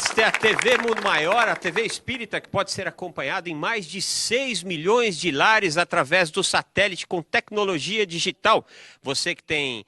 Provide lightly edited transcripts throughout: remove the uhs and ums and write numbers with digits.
Esta é a TV Mundo Maior, a TV espírita que pode ser acompanhada em mais de 6 milhões de lares através do satélite com tecnologia digital. Você que tem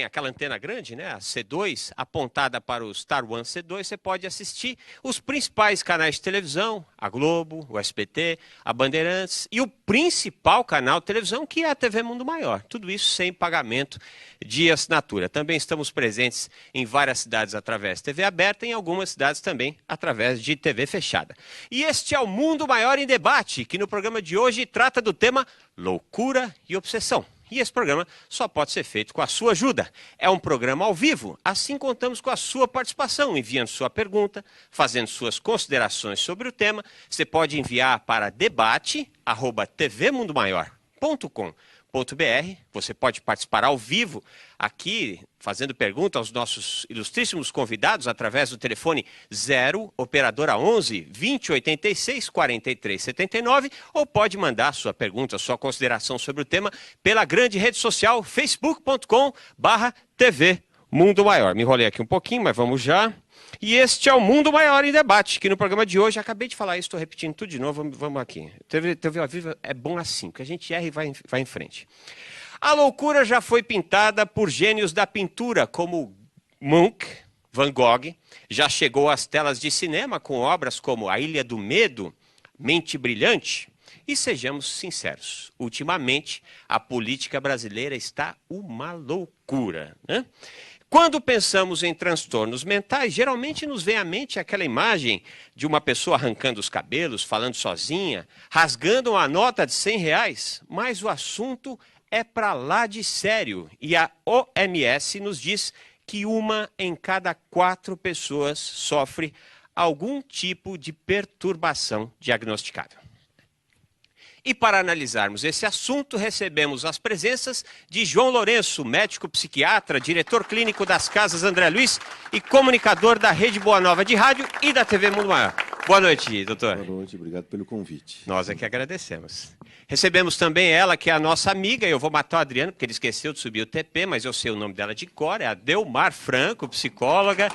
aquela antena grande, né, a C2, apontada para o Star One C2, você pode assistir os principais canais de televisão, a Globo, o SBT, a Bandeirantes e o principal canal de televisão, que é a TV Mundo Maior. Tudo isso sem pagamento de assinatura. Também estamos presentes em várias cidades através de TV aberta e em algumas cidades também através de TV fechada. E este é o Mundo Maior em Debate, que no programa de hoje trata do tema loucura e obsessão. E esse programa só pode ser feito com a sua ajuda. É um programa ao vivo, assim contamos com a sua participação, enviando sua pergunta, fazendo suas considerações sobre o tema. Você pode enviar para debate@tvmundomaior.com.br. Você pode participar ao vivo aqui, fazendo pergunta aos nossos ilustríssimos convidados através do telefone 0, operadora 11 2086 4379, ou pode mandar sua pergunta, sua consideração sobre o tema pela grande rede social facebook.com/TV Mundo Maior. Me enrolei aqui um pouquinho, mas vamos já. E este é o Mundo Maior em Debate, que no programa de hoje, acabei de falar isso, estou repetindo tudo de novo, vamos aqui. TV ao vivo é bom assim, que a gente erra e vai em frente. A loucura já foi pintada por gênios da pintura, como Munch, Van Gogh, já chegou às telas de cinema com obras como A Ilha do Medo, Mente Brilhante. E sejamos sinceros, ultimamente a política brasileira está uma loucura, né? Quando pensamos em transtornos mentais, geralmente nos vem à mente aquela imagem de uma pessoa arrancando os cabelos, falando sozinha, rasgando uma nota de R$100, mas o assunto é para lá de sério. E a OMS nos diz que 1 em cada 4 pessoas sofre algum tipo de perturbação diagnosticável. E para analisarmos esse assunto, recebemos as presenças de João Lourenço, médico psiquiatra, diretor clínico das Casas André Luiz e comunicador da Rede Boa Nova de Rádio e da TV Mundo Maior. Boa noite, doutor. Boa noite, obrigado pelo convite. Nós é que agradecemos. Recebemos também ela, que é a nossa amiga, eu vou matar o Adriano, porque ele esqueceu de subir o TP, mas eu sei o nome dela de cor, é a Delmar Franco, psicóloga,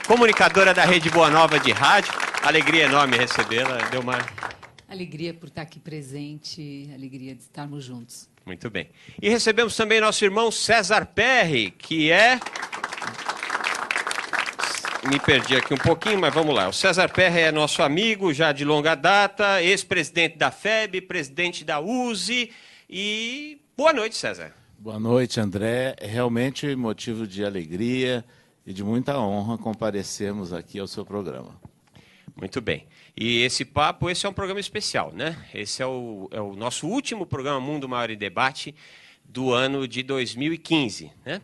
comunicadora da Rede Boa Nova de Rádio. Alegria enorme recebê-la, Delmar. Alegria por estar aqui presente, alegria de estarmos juntos. Muito bem. E recebemos também nosso irmão César Perry, que é... Me perdi aqui um pouquinho, mas vamos lá. O César Perry é nosso amigo, já de longa data, ex-presidente da FEB, presidente da USE. E boa noite, César. Boa noite, André. É realmente motivo de alegria e de muita honra comparecermos aqui ao seu programa. Muito bem. E esse é um programa especial, né? Esse é o nosso último programa Mundo Maior em Debate do ano de 2015, né?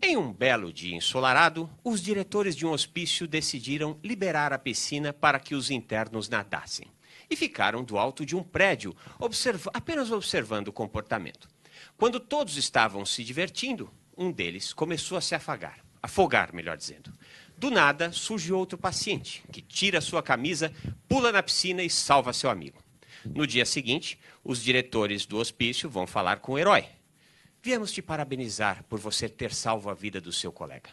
Em um belo dia ensolarado, os diretores de um hospício decidiram liberar a piscina para que os internos nadassem. E ficaram do alto de um prédio, apenas observando o comportamento. Quando todos estavam se divertindo, um deles começou a se afogar, melhor dizendo. Do nada, surge outro paciente, que tira sua camisa, pula na piscina e salva seu amigo. No dia seguinte, os diretores do hospício vão falar com o herói. Viemos te parabenizar por você ter salvo a vida do seu colega.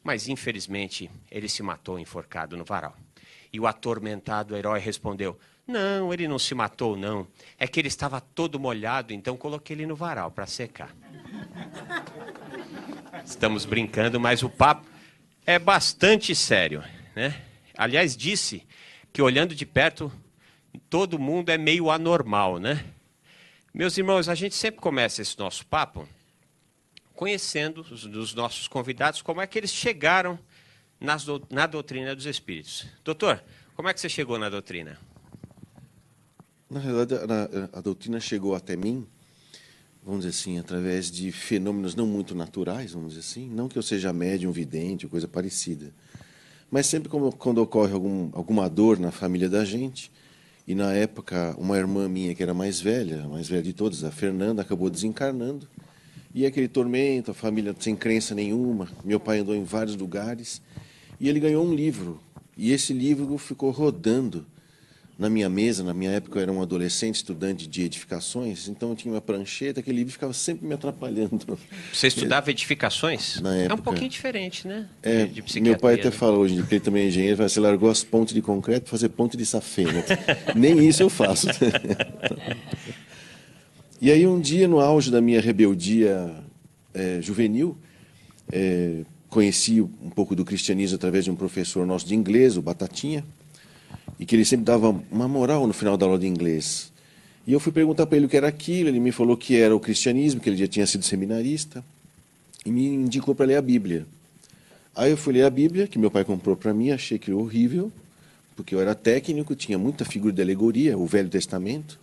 Mas, infelizmente, ele se matou enforcado no varal. E o atormentado herói respondeu, não, ele não se matou, não. É que ele estava todo molhado, então coloquei ele no varal para secar. Estamos brincando, mas o papo é bastante sério, né? Aliás, disse que olhando de perto, todo mundo é meio anormal, né? Meus irmãos, a gente sempre começa esse nosso papo conhecendo os nossos convidados, como é que eles chegaram na doutrina dos espíritos. Doutor, como é que você chegou na doutrina? Na realidade, a doutrina chegou até mim, vamos dizer assim, através de fenômenos não muito naturais, vamos dizer assim. Não que eu seja médium, vidente, ou coisa parecida. Mas sempre quando ocorre alguma dor na família da gente, e na época uma irmã minha que era mais velha de todas, a Fernanda, acabou desencarnando, e aquele tormento, a família sem crença nenhuma, meu pai andou em vários lugares, e ele ganhou um livro, e esse livro ficou rodando na minha mesa. Na minha época eu era um adolescente, estudante de edificações, então eu tinha uma prancheta, aquele livro ficava sempre me atrapalhando. Você estudava edificações? Na É um época. pouquinho diferente, né? De psiquiatria. Meu pai até né? fala hoje, porque ele também é engenheiro, você largou as pontes de concreto para fazer ponte de safena. Nem isso eu faço. E aí um dia, no auge da minha rebeldia juvenil, conheci um pouco do cristianismo através de um professor nosso de inglês, o Batatinha, e que ele sempre dava uma moral no final da aula de inglês. E eu fui perguntar para ele o que era aquilo, ele me falou que era o cristianismo, que ele já tinha sido seminarista, e me indicou para ler a Bíblia. Aí eu fui ler a Bíblia, que meu pai comprou para mim, achei aquilo horrível, porque eu era técnico, tinha muita figura de alegoria, o Velho Testamento,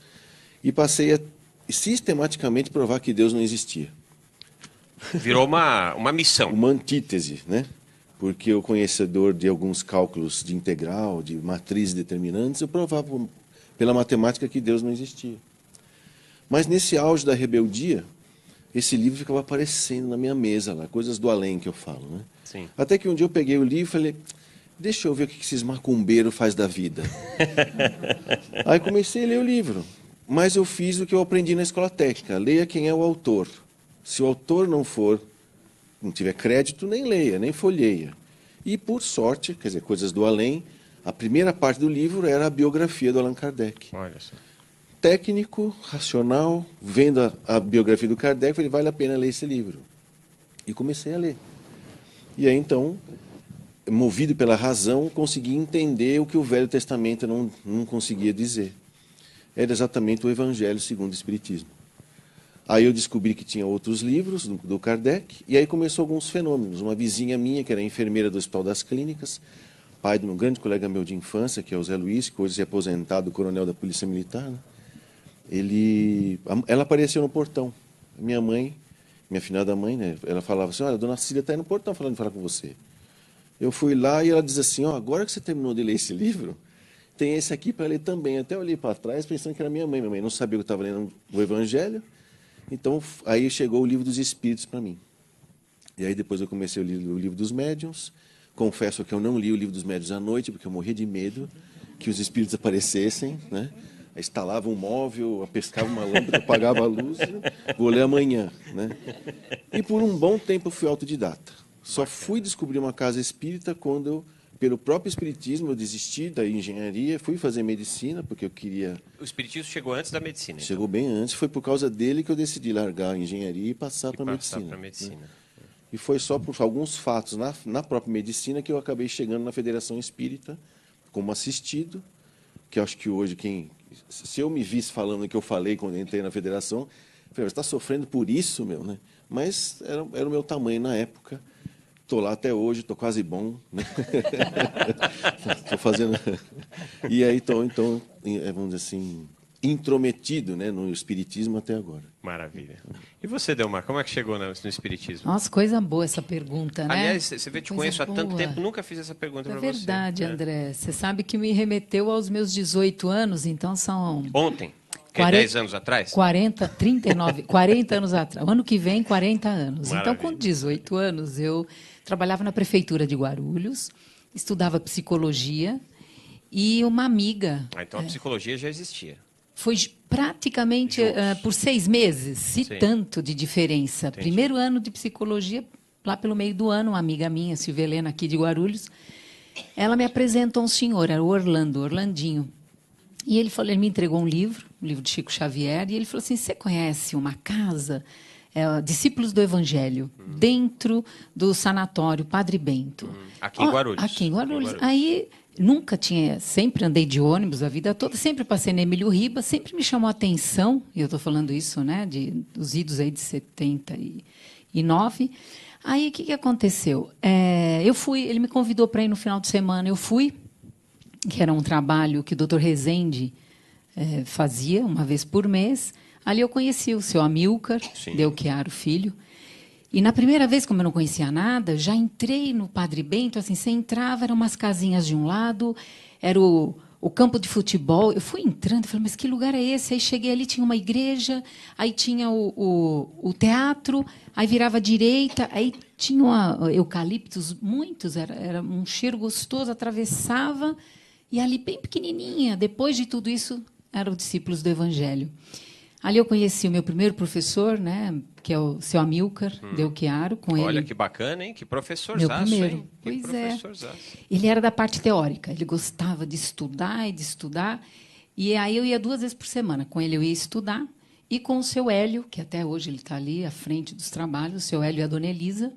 e passei a sistematicamente provar que Deus não existia. Virou uma missão. Uma antítese, né? Porque eu, conhecedor de alguns cálculos de integral, de matrizes determinantes, eu provava pela matemática que Deus não existia. Mas nesse auge da rebeldia, esse livro ficava aparecendo na minha mesa lá, coisas do além que eu falo, né? Sim. Até que um dia eu peguei o livro e falei, deixa eu ver o que esses macumbeiros faz da vida. Aí comecei a ler o livro, mas eu fiz o que eu aprendi na escola técnica, leia quem é o autor. Se o autor não tiver crédito, nem leia, nem folheia. E, por sorte, quer dizer, coisas do além, a primeira parte do livro era a biografia do Allan Kardec. Olha só. Técnico, racional, vendo a biografia do Kardec, falei, vale a pena ler esse livro. E comecei a ler. E aí, então, movido pela razão, consegui entender o que o Velho Testamento não conseguia dizer. Era exatamente o Evangelho segundo o Espiritismo. Aí eu descobri que tinha outros livros do Kardec, e aí começou alguns fenômenos. Uma vizinha minha, que era enfermeira do Hospital das Clínicas, pai de um grande colega meu de infância, que é o Zé Luiz, que hoje é aposentado, coronel da Polícia Militar, né? Ela apareceu no portão. Minha mãe, minha finada mãe, né? Ela falava assim, olha, a dona Cília está aí no portão falando de falar com você. Eu fui lá e ela diz assim, ó, agora que você terminou de ler esse livro, tem esse aqui para ler também. Até eu olhei para trás pensando que era minha mãe. Minha mãe não sabia que eu estava lendo o Evangelho. Então, aí chegou o Livro dos Espíritos para mim. E aí depois eu comecei a ler o Livro dos Médiuns. Confesso que eu não li o Livro dos Médiuns à noite, porque eu morria de medo que os espíritos aparecessem, né? Aí instalava um móvel, pescava uma lâmpada, apagava a luz, vou ler amanhã, né? E por um bom tempo eu fui autodidata. Só fui descobrir uma casa espírita quando eu, pelo próprio espiritismo, eu desisti da engenharia, fui fazer medicina, porque eu queria... O espiritismo chegou antes da medicina. Então. Chegou bem antes, foi por causa dele que eu decidi largar a engenharia e passar para a medicina. medicina. E foi só por alguns fatos na própria medicina que eu acabei chegando na Federação Espírita como assistido, que eu acho que hoje, se eu me visse falando o que eu falei quando entrei na Federação, eu falei, você está sofrendo por isso, meu, né? Mas era o meu tamanho na época. Estou lá até hoje, estou quase bom, né? Estou fazendo... E aí estou, então, vamos dizer assim, intrometido, né, no espiritismo até agora. Maravilha. E você, Delmar, como é que chegou no espiritismo? Nossa, coisa boa essa pergunta, né? Aliás, você vê, te Coisa conheço há tanto boa. tempo, nunca fiz essa pergunta para você. É verdade, André. Você sabe que me remeteu aos meus 18 anos, então são... Ontem? Que é 40 10 anos atrás? 40 anos atrás. O ano que vem, 40 anos. Maravilha. Então, com 18 anos, eu trabalhava na prefeitura de Guarulhos, estudava psicologia e uma amiga... Então a psicologia já existia. Foi praticamente por 6 meses, se Sim. tanto de diferença. Entendi. Primeiro ano de psicologia, lá pelo meio do ano, uma amiga minha, Silvia Helena, aqui de Guarulhos, ela me apresentou um senhor, era o Orlandinho. E ele me entregou um livro de Chico Xavier, e ele falou assim, você conhece uma casa, Discípulos do Evangelho, dentro do sanatório Padre Bento. Aqui em Guarulhos. Aqui em Guarulhos. Aí... sempre andei de ônibus a vida toda, sempre passei na Emílio Ribas, sempre me chamou a atenção, e eu estou falando isso, né, dos idos aí de 79. Aí, o que aconteceu? Ele me convidou para ir no final de semana, eu fui, que era um trabalho que o Dr. Rezende fazia uma vez por mês. Ali eu conheci o seu Amilcar, Delchiaro Filho. E na primeira vez, como eu não conhecia nada, já entrei no Padre Bento, assim, você entrava, eram umas casinhas de um lado, era o campo de futebol. Eu fui entrando e falei, mas que lugar é esse? Aí cheguei ali, tinha uma igreja, aí tinha o teatro, aí virava à direita, aí tinha eucaliptos, muitos, era um cheiro gostoso, atravessava E ali, bem pequenininha, depois de tudo isso, eram discípulos do Evangelho. Ali eu conheci o meu primeiro professor, né, que é o seu Amilcar Delchiaro, com Olha ele. que bacana, hein? Que professor Meu zaço, primeiro. hein? Que Pois é. professorzaço. Ele era da parte teórica, ele gostava de estudar e de estudar. E aí eu ia 2 vezes por semana. Com ele eu ia estudar. E com o seu Hélio, que até hoje ele está ali à frente dos trabalhos, o seu Hélio e a dona Elisa,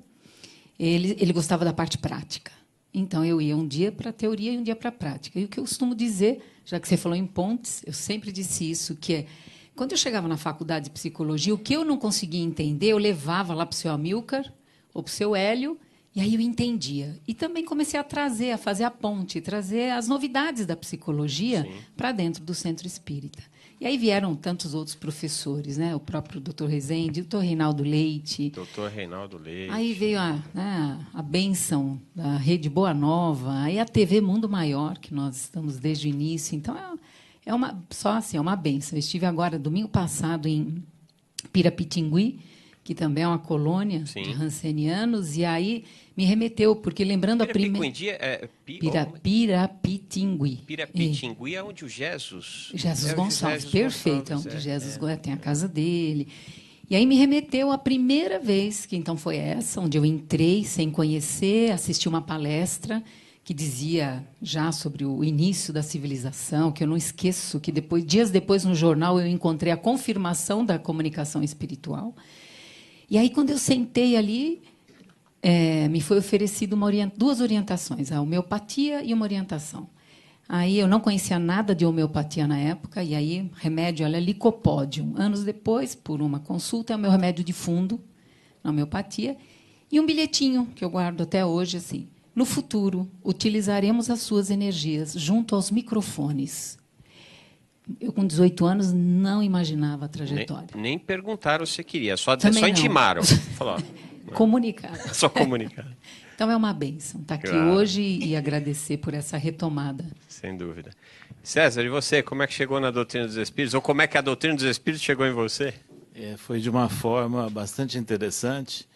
ele gostava da parte prática. Então eu ia um dia para a teoria e um dia para a prática. E o que eu costumo dizer, já que você falou em pontes, eu sempre disse isso, que é, quando eu chegava na faculdade de psicologia, o que eu não conseguia entender, eu levava lá para o seu Amilcar ou para o seu Hélio, e aí eu entendia. E também comecei a trazer, a fazer a ponte, trazer as novidades da psicologia para dentro do centro espírita. E aí vieram tantos outros professores, né? O próprio Dr. Rezende, o Dr. Reinaldo Leite. Doutor Reinaldo Leite. Aí veio a bênção da Rede Boa Nova, aí a TV Mundo Maior, que nós estamos desde o início. Então, é uma bênção. Eu estive agora, domingo passado, em Pirapitingui, que também é uma colônia de rancenianos, e aí me remeteu, porque lembrando a primeira... Pirapitingui. Pirapitingui é onde o Jesus... Jesus Gonçalves, perfeito, é onde Jesus tem a casa dele. E aí me remeteu à primeira vez, que então foi essa, onde eu entrei sem conhecer, assisti uma palestra que dizia já sobre o início da civilização, que eu não esqueço, que dias depois no jornal eu encontrei a confirmação da comunicação espiritual. E aí, quando eu sentei ali, me foi oferecido 2 orientações, a homeopatia e uma orientação. Aí eu não conhecia nada de homeopatia na época, e aí remédio era Licopódium. Anos depois, por uma consulta, é o meu remédio de fundo na homeopatia. E um bilhetinho que eu guardo até hoje, assim: no futuro, utilizaremos as suas energias junto aos microfones. Eu, com 18 anos, não imaginava a trajetória. Nem perguntaram se queria, só Também intimaram. Falou, comunicaram. só comunicaram. Então, é uma bênção estar aqui Claro. hoje e agradecer por essa retomada. Sem dúvida. César, e você? Como é que chegou na doutrina dos espíritos? Ou como é que a doutrina dos espíritos chegou em você? Foi de uma forma bastante interessante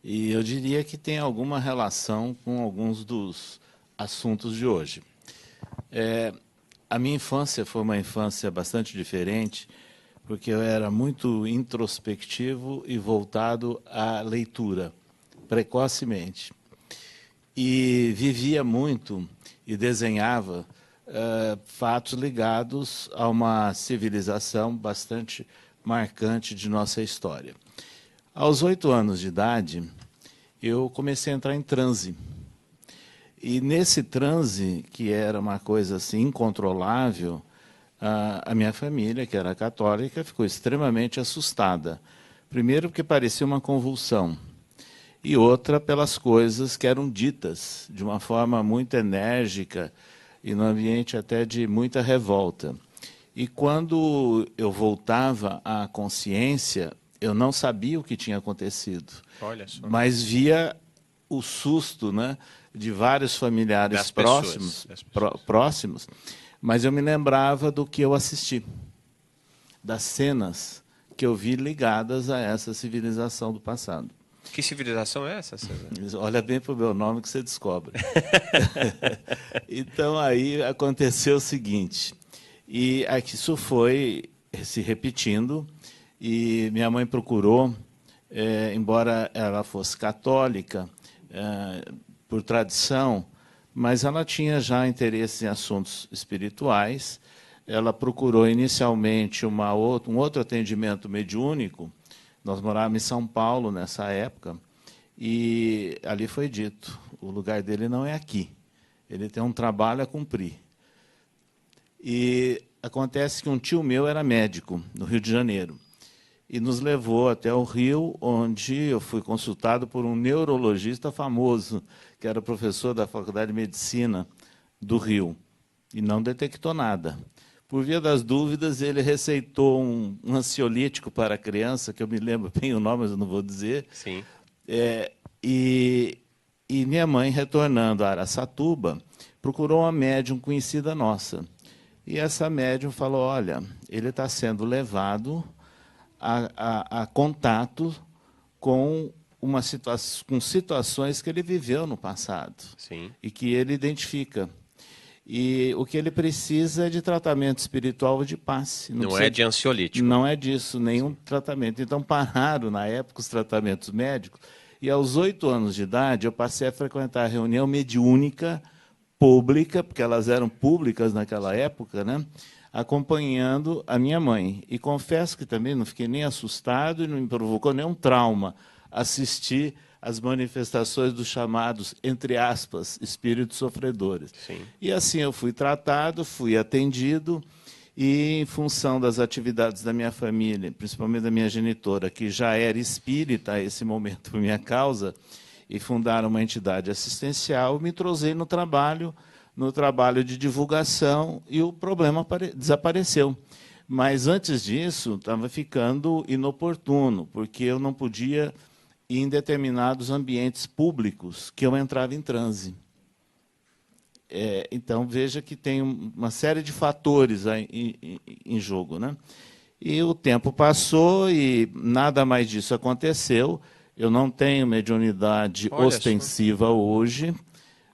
e eu diria que tem alguma relação com alguns dos assuntos de hoje. A minha infância foi uma infância bastante diferente, porque eu era muito introspectivo e voltado à leitura, precocemente. E vivia muito e desenhava fatos ligados a uma civilização bastante marcante de nossa história. Aos 8 anos de idade, eu comecei a entrar em transe. E nesse transe, que era uma coisa assim incontrolável, a minha família, que era católica, ficou extremamente assustada. Primeiro porque parecia uma convulsão, e outra pelas coisas que eram ditas de uma forma muito enérgica e no ambiente até de muita revolta. E quando eu voltava à consciência, eu não sabia o que tinha acontecido. Olha só. Mas via o susto, né, de vários familiares Das próximos, pessoas. próximos, mas eu me lembrava do que eu assisti, das cenas que eu vi ligadas a essa civilização do passado. Que civilização é essa, César? Olha bem para o meu nome que você descobre. Então, aí aconteceu o seguinte, e aqui isso foi se repetindo, e minha mãe procurou, embora ela fosse católica, por tradição, mas ela tinha já interesse em assuntos espirituais. Ela procurou inicialmente um outro atendimento mediúnico. Nós morávamos em São Paulo nessa época, e ali foi dito, o lugar dele não é aqui, ele tem um trabalho a cumprir. E acontece que um tio meu era médico, no Rio de Janeiro, e nos levou até o Rio, onde eu fui consultado por um neurologista famoso, que era professor da Faculdade de Medicina do Rio, e não detectou nada. Por via das dúvidas, ele receitou um ansiolítico para a criança, que eu me lembro bem o nome, mas eu não vou dizer. Sim. E minha mãe, retornando a Araçatuba, procurou uma médium conhecida nossa. E essa médium falou, olha, ele está sendo levado a contato com com situações que ele viveu no passado. Sim. E que ele identifica. E o que ele precisa é de tratamento espiritual ou de passe. Não precisa é de ansiolítico. Não é disso, nenhum tratamento. Então, pararam, na época, os tratamentos médicos. E aos 8 anos de idade, eu passei a frequentar a reunião mediúnica pública, porque elas eram públicas naquela época, né? Acompanhando a minha mãe. E confesso que também não fiquei nem assustado e não me provocou nenhum trauma assistir às manifestações dos chamados, entre aspas, espíritos sofredores. Sim. E assim eu fui tratado, fui atendido, e em função das atividades da minha família, principalmente da minha genitora, que já era espírita a esse momento por minha causa, e fundaram uma entidade assistencial, me trouxe no trabalho de divulgação, e o problema desapareceu. Mas, antes disso, estava ficando inoportuno, porque eu não podia ir em determinados ambientes públicos que eu entrava em transe. Então, veja que tem uma série de fatores aí em jogo, né? E o tempo passou e nada mais disso aconteceu. Eu não tenho mediunidade Olha ostensiva hoje,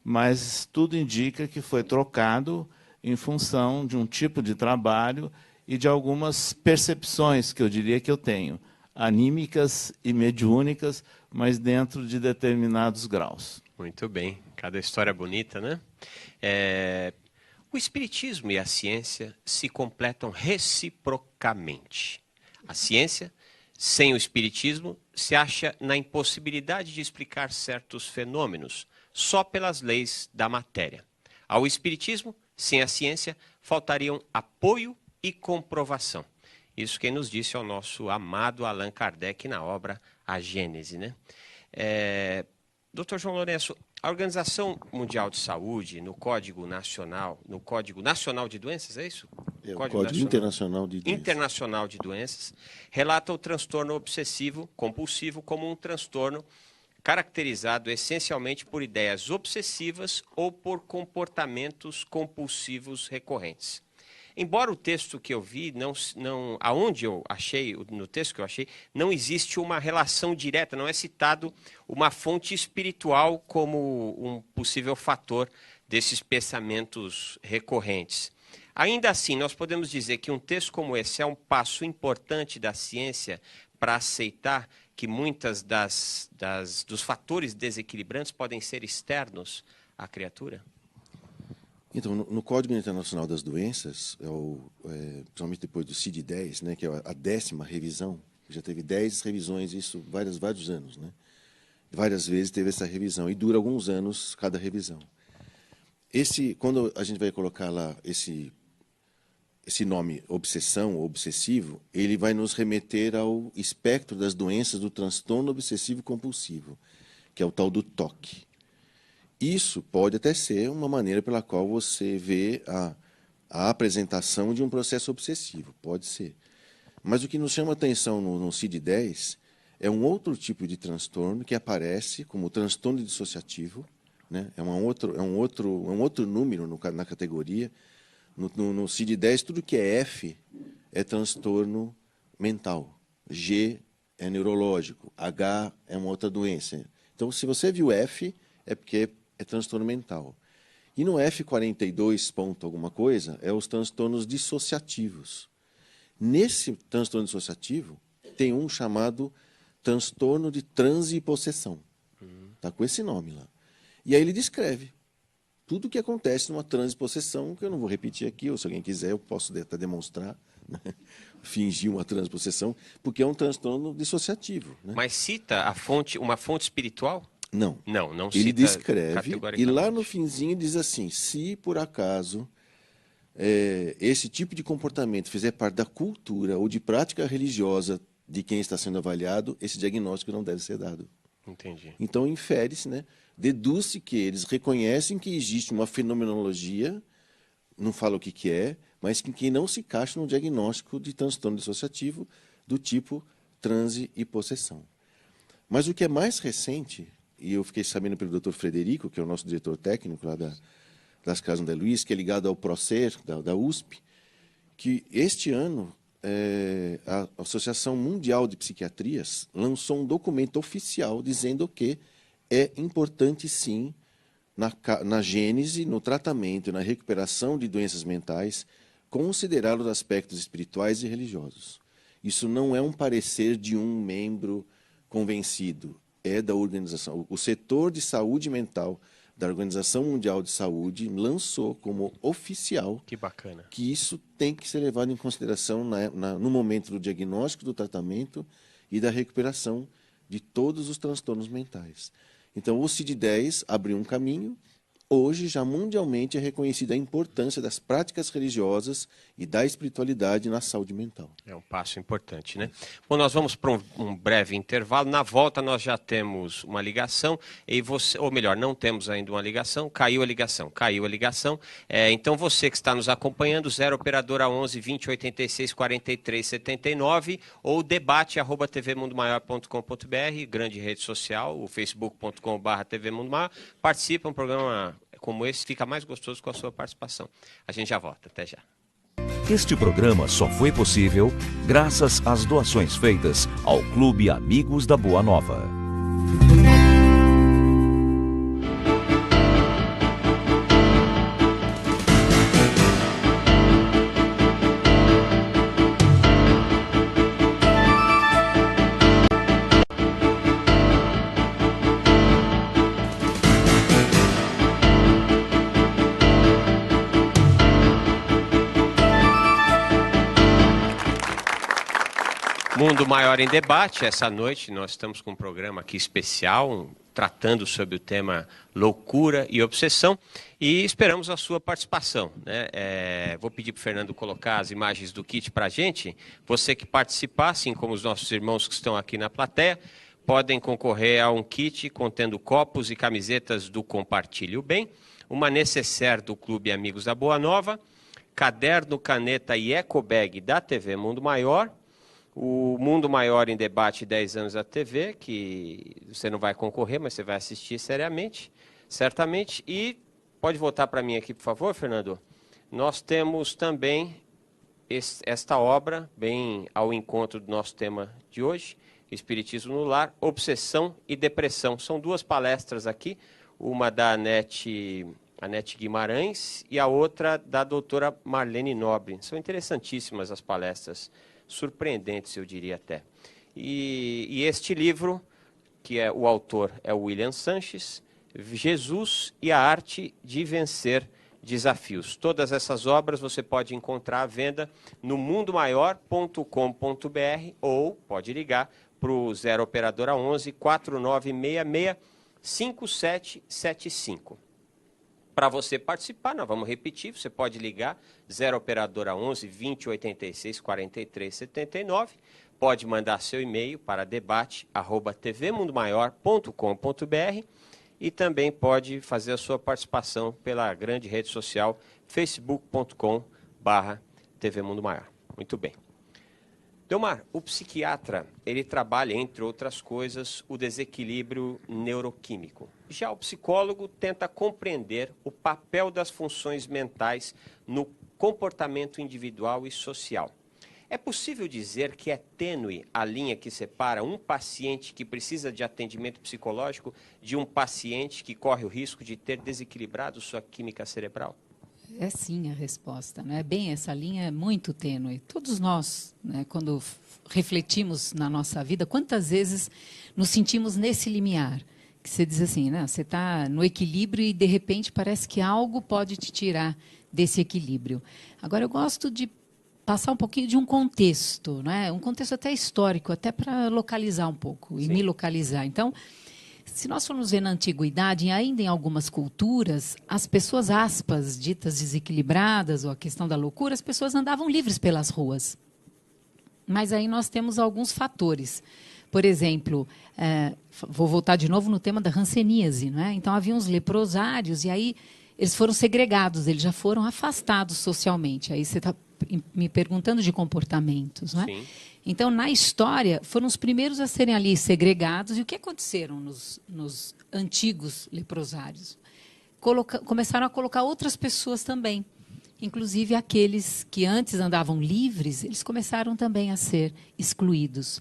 mas tudo indica que foi trocado em função de um tipo de trabalho e de algumas percepções que eu diria que eu tenho, anímicas e mediúnicas, mas dentro de determinados graus. Muito bem. Cada história bonita, né? O espiritismo e a ciência se completam reciprocamente. A ciência, sem o espiritismo, se acha na impossibilidade de explicar certos fenômenos só pelas leis da matéria. Ao espiritismo, sem a ciência, faltariam apoio e comprovação. Isso quem nos disse é o nosso amado Allan Kardec na obra A Gênese, né? Dr. João Lourenço, a Organização Mundial de Saúde, no Código Nacional de Doenças, é isso? O Código Internacional de Doenças. Internacional de Doenças, relata o transtorno obsessivo-compulsivo como um transtorno caracterizado essencialmente por ideias obsessivas ou por comportamentos compulsivos recorrentes. Embora o texto que eu vi, aonde eu achei, no texto que eu achei, não existe uma relação direta, não é citado uma fonte espiritual como um possível fator desses pensamentos recorrentes. Ainda assim, nós podemos dizer que um texto como esse é um passo importante da ciência para aceitar que muitas dos fatores desequilibrantes podem ser externos à criatura? Então, no Código Internacional das Doenças, principalmente depois do CID-10, né, que é a 10ª revisão, já teve 10 revisões, isso vários anos, né? Várias vezes teve essa revisão, e dura alguns anos cada revisão. Quando a gente vai colocar lá esse nome obsessão ou obsessivo, ele vai nos remeter ao espectro das doenças do transtorno obsessivo compulsivo, que é o tal do TOC. Isso pode até ser uma maneira pela qual você vê a apresentação de um processo obsessivo, pode ser. Mas o que nos chama a atenção no CID-10 é um outro tipo de transtorno que aparece como transtorno dissociativo, né? É um outro número na categoria. No CID-10, tudo que é F é transtorno mental, G é neurológico, H é uma outra doença. Então, se você viu F, é porque é transtorno mental. E no F42 ponto alguma coisa, é os transtornos dissociativos. Nesse transtorno dissociativo, tem um chamado transtorno de transe e possessão. Está com esse nome lá. E aí ele descreve tudo o que acontece numa transe e possessão, que eu não vou repetir aqui, ou se alguém quiser, eu posso até demonstrar, né? Fingir uma transe e possessão, porque é um transtorno dissociativo. Né? Mas cita uma fonte espiritual? Não. Não Ele cita descreve, e lá no finzinho diz assim, se por acaso esse tipo de comportamento fizer parte da cultura ou de prática religiosa de quem está sendo avaliado, esse diagnóstico não deve ser dado. Entendi. Então, infere-se, né? Deduz-se que eles reconhecem que existe uma fenomenologia, não fala o que é, mas que não se encaixa no diagnóstico de transtorno dissociativo do tipo transe e possessão. Mas o que é mais recente, e eu fiquei sabendo pelo Dr. Frederico, que é o nosso diretor técnico lá das Casas André Luiz, que é ligado ao Procer, da USP, que este ano a Associação Mundial de Psiquiatrias lançou um documento oficial dizendo que é importante, sim, na gênese, no tratamento e na recuperação de doenças mentais, considerar os aspectos espirituais e religiosos. Isso não é um parecer de um membro convencido, é da organização. O setor de saúde mental da Organização Mundial de Saúde lançou como oficial Que bacana. que isso tem que ser levado em consideração no momento do diagnóstico, do tratamento e da recuperação de todos os transtornos mentais. Então, o CID-10 abriu um caminho. Hoje, já mundialmente, é reconhecida a importância das práticas religiosas e da espiritualidade na saúde mental. É um passo importante, né? Bom, nós vamos para um breve intervalo. Na volta, nós já temos uma ligação, e você, ou melhor, não temos ainda uma ligação, caiu a ligação. Então, você que está nos acompanhando, 0 operadora 11 20 86 43 79 ou debate@tvmundomaior.com.br, grande rede social, o facebook.com/TV Mundo Maior. Participa, um programa como esse fica mais gostoso com a sua participação. A gente já volta, até já. Este programa só foi possível graças às doações feitas ao Clube Amigos da Boa Nova. Mundo Maior em Debate. Essa noite nós estamos com um programa aqui especial, tratando sobre o tema loucura e obsessão, e esperamos a sua participação, né? Vou pedir para o Fernando colocar as imagens do kit para a gente. Você que participar, assim como os nossos irmãos que estão aqui na plateia, podem concorrer a um kit contendo copos e camisetas do Compartilhe o Bem, uma necessaire do Clube Amigos da Boa Nova, caderno, caneta e ecobag da TV Mundo Maior, o Mundo Maior em Debate 10 anos da TV, que você não vai concorrer, mas você vai assistir seriamente, certamente. E pode voltar para mim aqui, por favor, Fernando. Nós temos também esta obra, bem ao encontro do nosso tema de hoje, Espiritismo no Lar, Obsessão e Depressão. São duas palestras aqui, uma da Anete Guimarães e a outra da doutora Marlene Nobre. São interessantíssimas as palestras, surpreendentes, eu diria até. E este livro, que o autor é o William Sanches, Jesus e a Arte de Vencer Desafios. Todas essas obras você pode encontrar à venda no mundomaior.com.br ou pode ligar para o 0 operadora 11 4966 5775. Para você participar, nós vamos repetir, você pode ligar 0 operadora 11 20 86 43 79, pode mandar seu e-mail para debate@tvmundomaior.com.br e também pode fazer a sua participação pela grande rede social facebook.com/TV Mundo Maior. Muito bem. Delmar, o psiquiatra, ele trabalha, entre outras coisas, o desequilíbrio neuroquímico. Já o psicólogo tenta compreender o papel das funções mentais no comportamento individual e social. É possível dizer que é tênue a linha que separa um paciente que precisa de atendimento psicológico de um paciente que corre o risco de ter desequilibrado sua química cerebral? É sim a resposta, né? Bem, essa linha é muito tênue. Todos nós, né, quando refletimos na nossa vida, quantas vezes nos sentimos nesse limiar? Que você diz assim, né? Você está no equilíbrio e, de repente, parece que algo pode te tirar desse equilíbrio. Agora, eu gosto de passar um pouquinho de um contexto, né? Um contexto até histórico, até para localizar um pouco e me localizar. Então, se nós formos ver na antiguidade, ainda em algumas culturas, as pessoas, aspas, ditas desequilibradas, ou a questão da loucura, as pessoas andavam livres pelas ruas. Mas aí nós temos alguns fatores. Por exemplo, vou voltar de novo no tema da hanseníase, não é? Então, havia uns leprosários, e aí eles foram segregados, eles já foram afastados socialmente. Aí você está me perguntando de comportamentos, não é? Sim. Então, na história, foram os primeiros a serem ali segregados. E o que aconteceram nos antigos leprosários? Começaram a colocar outras pessoas também. Inclusive, aqueles que antes andavam livres, eles começaram também a ser excluídos.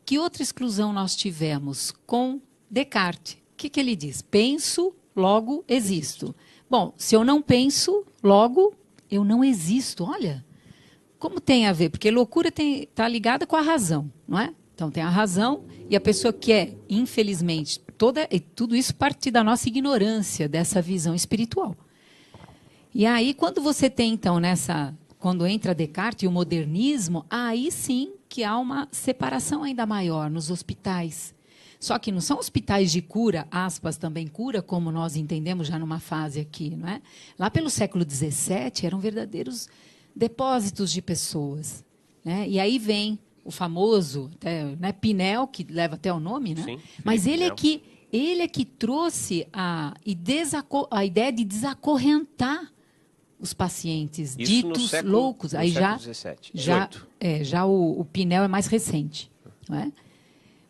Que outra exclusão nós tivemos? Com Descartes. O que ele diz? Penso, logo existo. Bom, se eu não penso, logo eu não existo. Olha, como tem a ver? Porque loucura está ligada com a razão, não é? Então tem a razão e a pessoa quer, infelizmente, tudo isso parte da nossa ignorância dessa visão espiritual. E aí, quando você tem, então, quando entra Descartes e o modernismo, aí sim que há uma separação ainda maior nos hospitais. Só que não são hospitais de cura, aspas, também cura, como nós entendemos já numa fase aqui, não é? Lá pelo século XVII eram verdadeiros depósitos de pessoas, né? E aí vem o famoso, né, Pinel, que leva até o nome, né? Sim, mas ele Pinel. é que trouxe a ideia de desacorrentar os pacientes Isso ditos loucos. No aí século já o Pinel é mais recente, não é?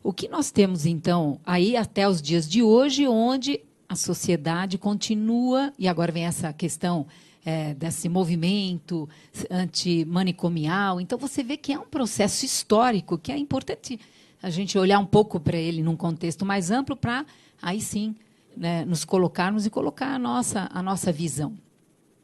O que nós temos, então, aí até os dias de hoje, onde a sociedade continua, e agora vem essa questão desse movimento antimanicomial, então você vê que é um processo histórico que é importante a gente olhar um pouco para ele num contexto mais amplo para, aí sim, né, nos colocarmos e colocar a nossa visão.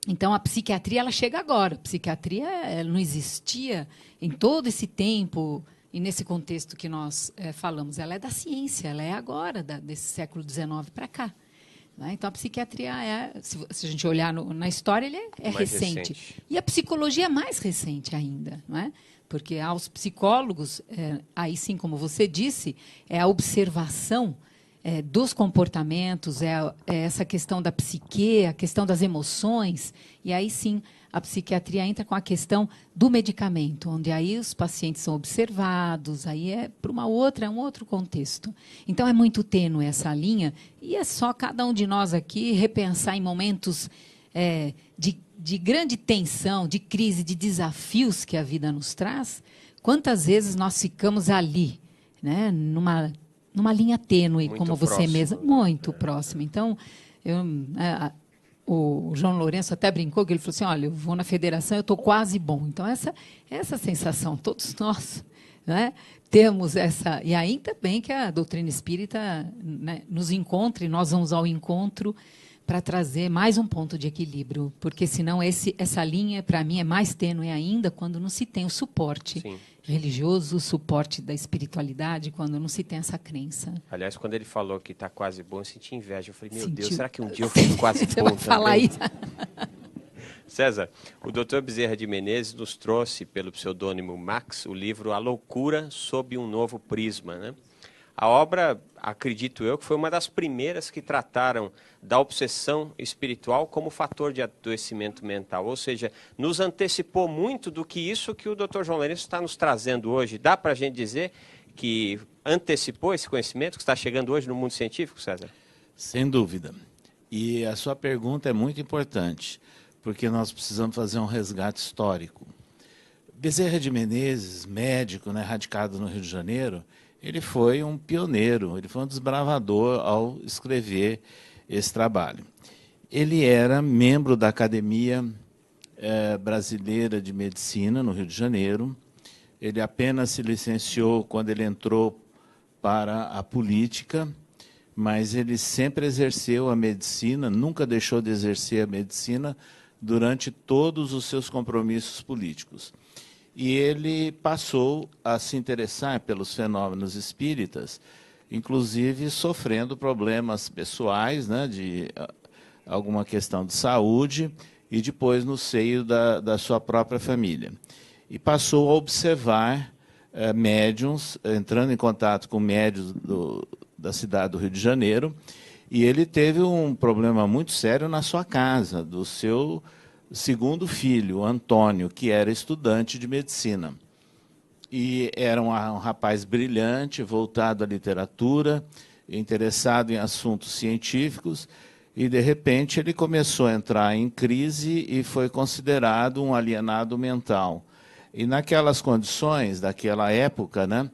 Então, a psiquiatria ela chega agora. A psiquiatria ela não existia em todo esse tempo e nesse contexto que nós falamos. Ela é da ciência, ela é agora, desse século XIX para cá. Né? Então, a psiquiatria, se a gente olhar na história, ele é recente. E a psicologia é mais recente ainda. Não é? Porque aos psicólogos, aí sim, como você disse, é a observação dos comportamentos, essa questão da psique, a questão das emoções, e aí sim a psiquiatria entra com a questão do medicamento, onde aí os pacientes são observados, aí é para um outro contexto. Então é muito tênue essa linha, e é só cada um de nós aqui repensar em momentos de grande tensão, de crise, de desafios que a vida nos traz, quantas vezes nós ficamos ali, né, numa linha tênue, muito como você próximo, mesma, muito próxima. Então, o João Lourenço até brincou, que ele falou assim, olha, eu vou na federação, eu estou quase bom. Então, essa sensação, todos nós, né, temos essa... E ainda bem que a doutrina espírita, né, nos encontra, e nós vamos ao encontro para trazer mais um ponto de equilíbrio, porque senão essa linha, para mim, é mais tênue ainda quando não se tem o suporte Sim. religioso, o suporte da espiritualidade, quando não se tem essa crença. Aliás, quando ele falou que está quase bom, eu senti inveja. Eu falei, meu Sentiu. Deus, será que um dia eu fico quase Você bom vai falar também? isso? César, o Dr. Bezerra de Menezes nos trouxe, pelo pseudônimo Max, o livro A Loucura sob um Novo Prisma, né? A obra, acredito eu, que foi uma das primeiras que trataram da obsessão espiritual como fator de adoecimento mental. Ou seja, nos antecipou muito do que isso que o Dr. João Lourenço está nos trazendo hoje. Dá para a gente dizer que antecipou esse conhecimento que está chegando hoje no mundo científico, César? Sem dúvida. E a sua pergunta é muito importante, porque nós precisamos fazer um resgate histórico. Bezerra de Menezes, médico, né, radicado no Rio de Janeiro, ele foi um pioneiro, ele foi um desbravador ao escrever esse trabalho. Ele era membro da Academia Brasileira de Medicina, no Rio de Janeiro. Ele apenas se licenciou quando ele entrou para a política, mas ele sempre exerceu a medicina, nunca deixou de exercer a medicina durante todos os seus compromissos políticos. E ele passou a se interessar pelos fenômenos espíritas, inclusive sofrendo problemas pessoais, né, de alguma questão de saúde, e depois no seio da sua própria família. E passou a observar médiuns, entrando em contato com médiuns da cidade do Rio de Janeiro, e ele teve um problema muito sério na sua casa, do seu segundo filho, Antônio, que era estudante de medicina. E era um rapaz brilhante, voltado à literatura, interessado em assuntos científicos, e, de repente, ele começou a entrar em crise e foi considerado um alienado mental. E, naquelas condições, daquela época, né,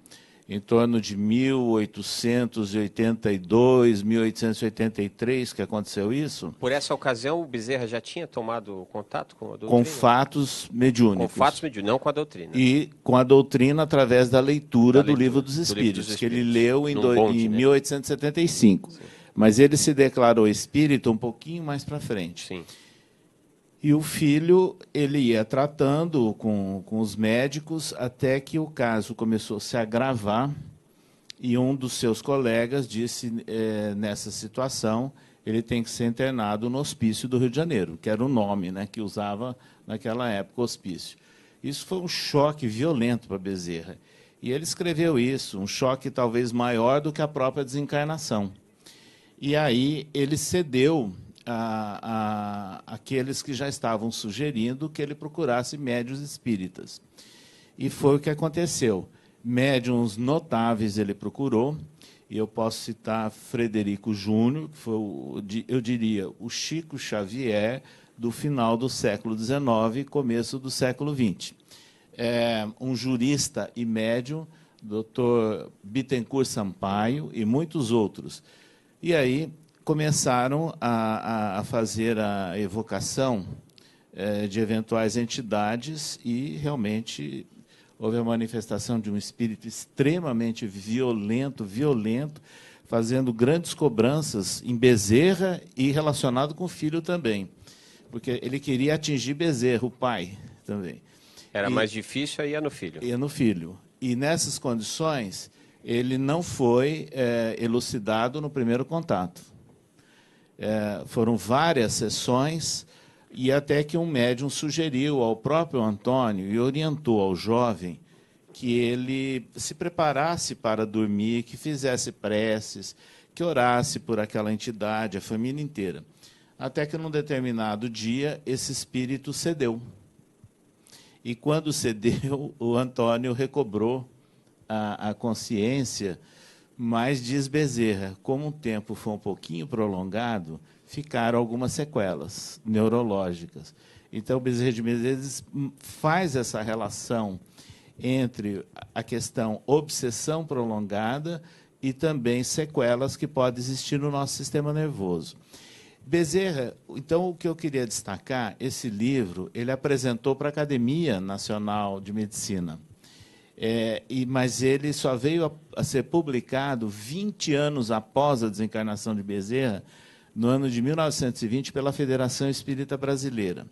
em torno de 1882, 1883, que aconteceu isso. Por essa ocasião, o Bezerra já tinha tomado contato com a doutrina? Com fatos mediúnicos. Com fatos mediúnicos, não com a doutrina. E com a doutrina através da leitura do Livro dos Espíritos, que ele leu em 1875. Sim. Mas ele se declarou espírita um pouquinho mais para frente. Sim. E o filho, ele ia tratando com os médicos até que o caso começou a se agravar e um dos seus colegas disse, nessa situação, ele tem que ser internado no hospício do Rio de Janeiro, que era o nome, né, que usava naquela época, hospício. Isso foi um choque violento para Bezerra. E ele escreveu isso, um choque talvez maior do que a própria desencarnação. E aí ele cedeu aqueles que já estavam sugerindo que ele procurasse médiuns espíritas. E foi o que aconteceu. Médiuns notáveis ele procurou, e eu posso citar Frederico Júnior, que foi, eu diria, o Chico Xavier do final do século XIX e começo do século XX. Um jurista e médium, Dr. Bittencourt Sampaio e muitos outros. E aí começaram a fazer a evocação de eventuais entidades e realmente houve a manifestação de um espírito extremamente violento, fazendo grandes cobranças em Bezerra e relacionado com o filho também, porque ele queria atingir Bezerra, o pai também. Era mais difícil, aí ia no filho. Ia no filho. E nessas condições, ele não foi elucidado no primeiro contato. Foram várias sessões, e até que um médium sugeriu ao próprio Antônio e orientou ao jovem que ele se preparasse para dormir, que fizesse preces, que orasse por aquela entidade, a família inteira. Até que, num determinado dia, esse espírito cedeu. E, quando cedeu, o Antônio recobrou a consciência, mas, diz Bezerra, como o tempo foi um pouquinho prolongado, ficaram algumas sequelas neurológicas. Então, Bezerra de Menezes faz essa relação entre a questão obsessão prolongada e também sequelas que podem existir no nosso sistema nervoso. Bezerra, então, o que eu queria destacar, esse livro, ele apresentou para a Academia Nacional de Medicina, mas ele só veio a ser publicado 20 anos após a desencarnação de Bezerra, no ano de 1920, pela Federação Espírita Brasileira.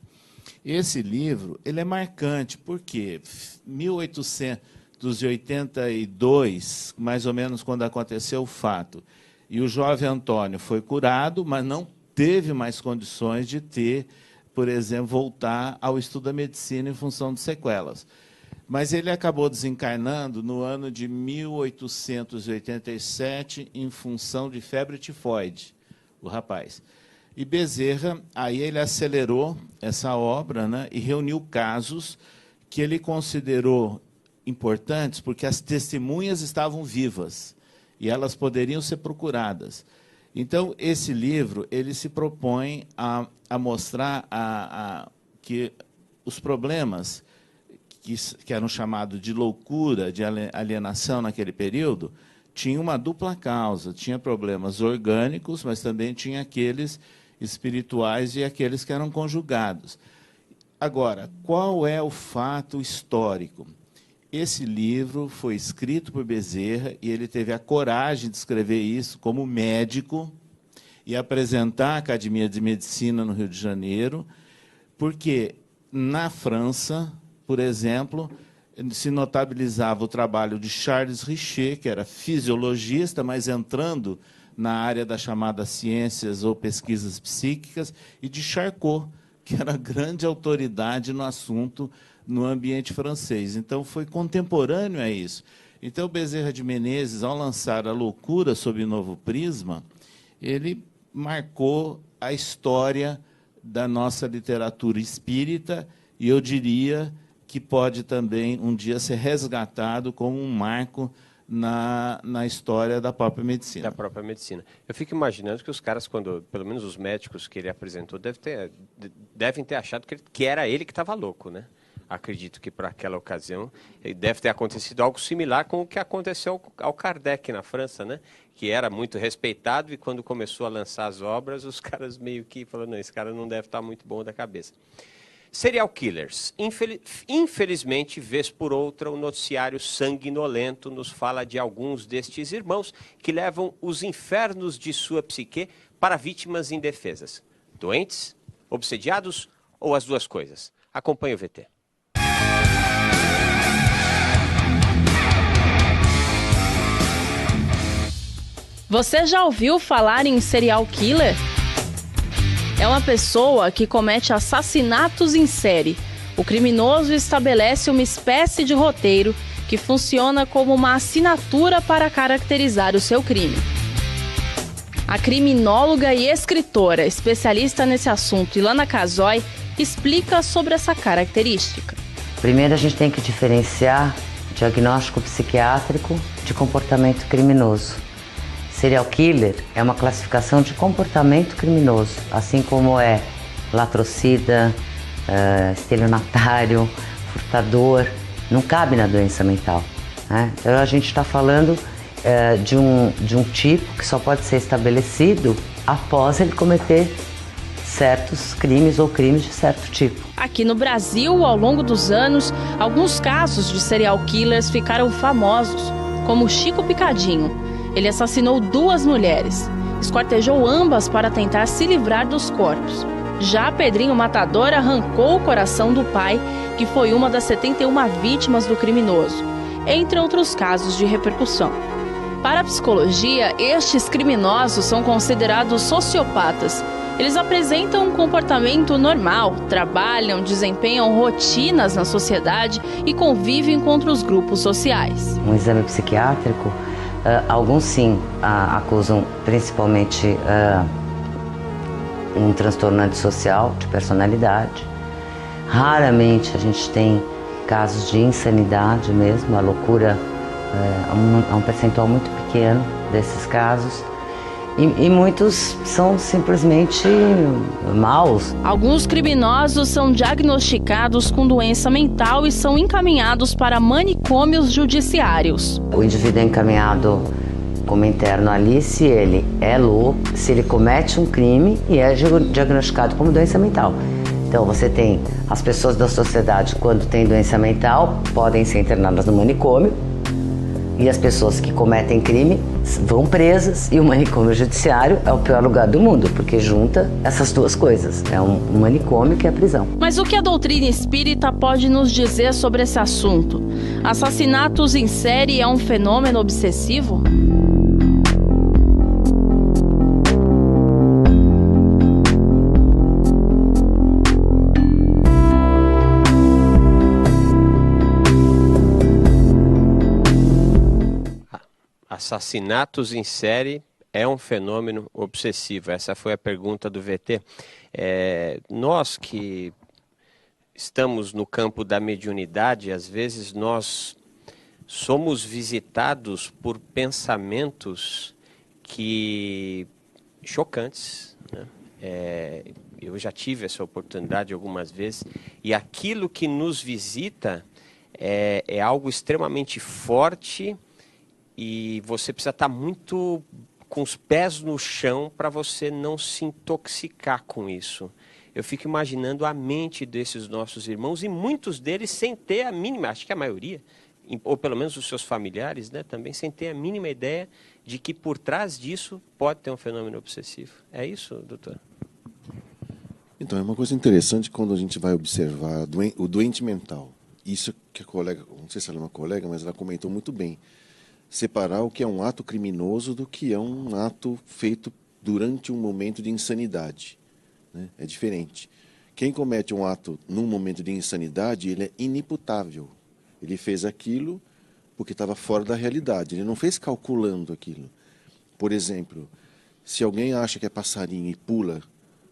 Esse livro ele é marcante, porque 1882, mais ou menos quando aconteceu o fato, e o jovem Antônio foi curado, mas não teve mais condições de ter, por exemplo, voltar ao estudo da medicina em função de sequelas. Mas ele acabou desencarnando no ano de 1887, em função de febre tifoide, o rapaz. E Bezerra, aí ele acelerou essa obra, né, e reuniu casos que ele considerou importantes, porque as testemunhas estavam vivas e elas poderiam ser procuradas. Então, esse livro ele se propõe a mostrar que os problemas que eram chamados de loucura, de alienação naquele período, tinha uma dupla causa. Tinha problemas orgânicos, mas também tinha aqueles espirituais e aqueles que eram conjugados. Agora, qual é o fato histórico? Esse livro foi escrito por Bezerra e ele teve a coragem de escrever isso como médico e apresentar à Academia de Medicina no Rio de Janeiro, porque na França, por exemplo, se notabilizava o trabalho de Charles Richer, que era fisiologista, mas entrando na área das chamadas ciências ou pesquisas psíquicas, e de Charcot, que era grande autoridade no assunto no ambiente francês. Então, foi contemporâneo a isso. Então, Bezerra de Menezes, ao lançar A Loucura sob novo prisma, ele marcou a história da nossa literatura espírita, e eu diria que pode também um dia ser resgatado como um marco na história da própria medicina. Da própria medicina. Eu fico imaginando que os caras, pelo menos os médicos que ele apresentou, devem ter achado que era ele que estava louco, né? Acredito que, para aquela ocasião, deve ter acontecido algo similar com o que aconteceu ao Kardec na França, né? Que era muito respeitado, e quando começou a lançar as obras, os caras meio que falaram, não, esse cara não deve estar muito bom da cabeça. Serial killers. Infelizmente, vez por outra, o noticiário sanguinolento nos fala de alguns destes irmãos que levam os infernos de sua psique para vítimas indefesas. Doentes, obsediados ou as duas coisas? Acompanhe o VT. Você já ouviu falar em serial killer? É uma pessoa que comete assassinatos em série. O criminoso estabelece uma espécie de roteiro que funciona como uma assinatura para caracterizar o seu crime. A criminóloga e escritora especialista nesse assunto, Ilana Casoy, explica sobre essa característica. Primeiro, a gente tem que diferenciar diagnóstico psiquiátrico de comportamento criminoso. Serial killer é uma classificação de comportamento criminoso, assim como é latrocida, estelionatário, furtador, não cabe na doença mental, né? Então a gente está falando de um tipo que só pode ser estabelecido após ele cometer certos crimes ou crimes de certo tipo. Aqui no Brasil, ao longo dos anos, alguns casos de serial killers ficaram famosos, como Chico Picadinho. Ele assassinou 2 mulheres, esquartejou ambas para tentar se livrar dos corpos. Já Pedrinho Matador arrancou o coração do pai, que foi uma das 71 vítimas do criminoso, entre outros casos de repercussão. Para a psicologia, estes criminosos são considerados sociopatas. Eles apresentam um comportamento normal, trabalham, desempenham rotinas na sociedade e convivem com outros grupos sociais. Um exame psiquiátrico, alguns sim acusam principalmente um transtorno antissocial de personalidade. Raramente a gente tem casos de insanidade mesmo, a loucura é um percentual muito pequeno desses casos. E muitos são simplesmente maus. Alguns criminosos são diagnosticados com doença mental e são encaminhados para manicômios judiciários. O indivíduo é encaminhado como interno ali se ele é louco, se ele comete um crime e é diagnosticado como doença mental. Então você tem as pessoas da sociedade, quando têm doença mental, podem ser internadas no manicômio. E as pessoas que cometem crime vão presas, e o manicômio judiciário é o pior lugar do mundo, porque junta essas duas coisas. É um manicômio que é a prisão. Mas o que a doutrina espírita pode nos dizer sobre esse assunto? Assassinatos em série é um fenômeno obsessivo? Assassinatos em série é um fenômeno obsessivo? Essa foi a pergunta do VT. Nós que estamos no campo da mediunidade, às vezes nós somos visitados por pensamentos chocantes, né? Eu já tive essa oportunidade algumas vezes, e aquilo que nos visita é algo extremamente forte. E você precisa estar muito com os pés no chão para você não se intoxicar com isso. Eu fico imaginando a mente desses nossos irmãos, e muitos deles sem ter a mínima, acho que a maioria, ou pelo menos os seus familiares, né, também sem ter a mínima ideia de que por trás disso pode ter um fenômeno obsessivo. É isso, doutor? Então, é uma coisa interessante quando a gente vai observar o doente mental. Isso que a colega, não sei se ela é uma colega, mas ela comentou muito bem. Separar o que é um ato criminoso do que é um ato feito durante um momento de insanidade, né? É diferente. Quem comete um ato num momento de insanidade, ele é inimputável. Ele fez aquilo porque estava fora da realidade. Ele não fez calculando aquilo. Por exemplo, se alguém acha que é passarinho e pula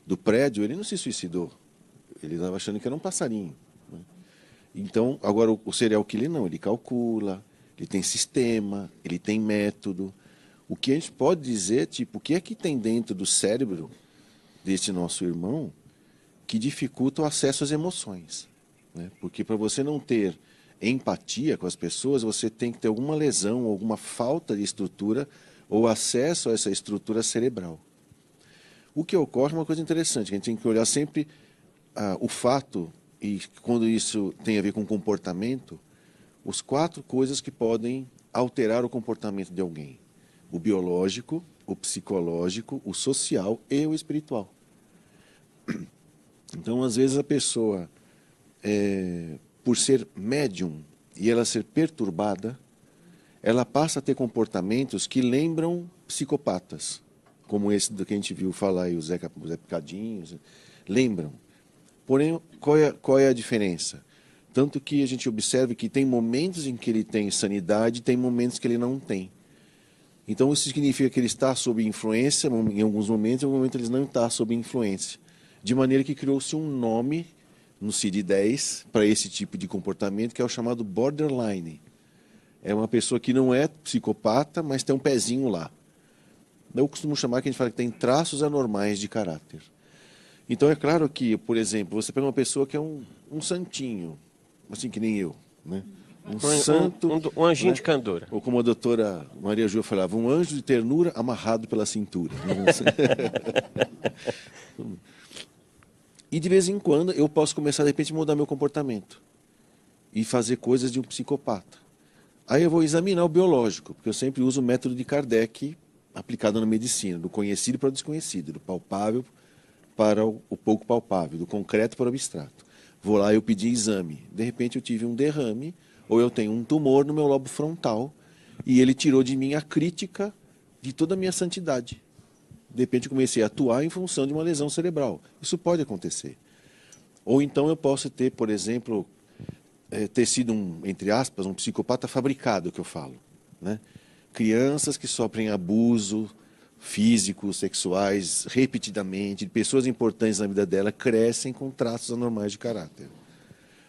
do prédio, ele não se suicidou. Ele estava achando que era um passarinho, né? Então, agora o serial killer não, ele calcula. Ele tem sistema, ele tem método. O que a gente pode dizer, o que é que tem dentro do cérebro desse nosso irmão que dificulta o acesso às emoções, né? Porque para você não ter empatia com as pessoas, você tem que ter alguma lesão, alguma falta de estrutura ou acesso a essa estrutura cerebral. O que ocorre é uma coisa interessante, que a gente tem que olhar sempre o fato e quando isso tem a ver com comportamento, os 4 coisas que podem alterar o comportamento de alguém: o biológico, o psicológico, o social e o espiritual. Então, às vezes, a pessoa, por ser médium e ela ser perturbada, ela passa a ter comportamentos que lembram psicopatas, como esse do que a gente viu falar aí, o Zé Picadinho, lembram. Porém, qual é a diferença? Tanto que a gente observa que tem momentos em que ele tem sanidade, tem momentos que ele não tem. Então, isso significa que ele está sob influência em alguns momentos, em alguns momentos ele não está sob influência. De maneira que criou-se um nome no CID-10 para esse tipo de comportamento, que é o chamado borderline. É uma pessoa que não é psicopata, mas tem um pezinho lá. Eu costumo chamar, que a gente fala que tem traços anormais de caráter. Então, é claro que, por exemplo, você pega uma pessoa que é um santinho, assim que nem eu, né? Um santo... Um anjinho, né? de candura. Ou como a doutora Maria Júlia falava, um anjo de ternura amarrado pela cintura. E de vez em quando eu posso começar, de repente, a mudar meu comportamento e fazer coisas de um psicopata. Aí eu vou examinar o biológico, porque eu sempre uso o método de Kardec aplicado na medicina, do conhecido para o desconhecido, do palpável para o pouco palpável, do concreto para o abstrato. Vou lá e eu pedi exame. De repente eu tive um derrame, ou eu tenho um tumor no meu lobo frontal, e ele tirou de mim a crítica de toda a minha santidade. De repente eu comecei a atuar em função de uma lesão cerebral. Isso pode acontecer. Ou então eu posso ter, por exemplo, ter sido entre aspas, um psicopata fabricado, que eu falo, né? Crianças que sofrem abuso físicos, sexuais, repetidamente, de pessoas importantes na vida dela, crescem com traços anormais de caráter.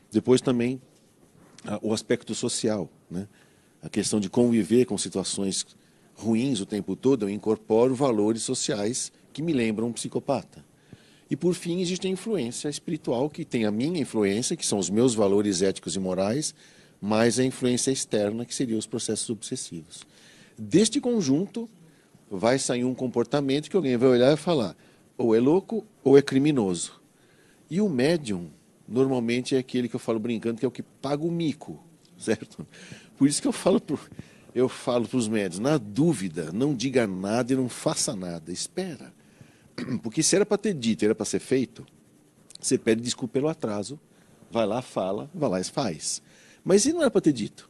Depois também o aspecto social, né? A questão de conviver com situações ruins o tempo todo, eu incorporo valores sociais que me lembram um psicopata. E, por fim, existe a influência espiritual, que tem a minha influência, que são os meus valores éticos e morais, mais a influência externa, que seriam os processos obsessivos. Deste conjunto, vai sair um comportamento que alguém vai olhar e falar, ou é louco ou é criminoso. E o médium, normalmente, é aquele que eu falo brincando, que é o que paga o mico, certo? Por isso que eu falo para os médios, na dúvida, não diga nada e não faça nada, espera. Porque se era para ter dito, era para ser feito, você pede desculpa pelo atraso, vai lá, fala, vai lá e faz. Mas se não era para ter dito?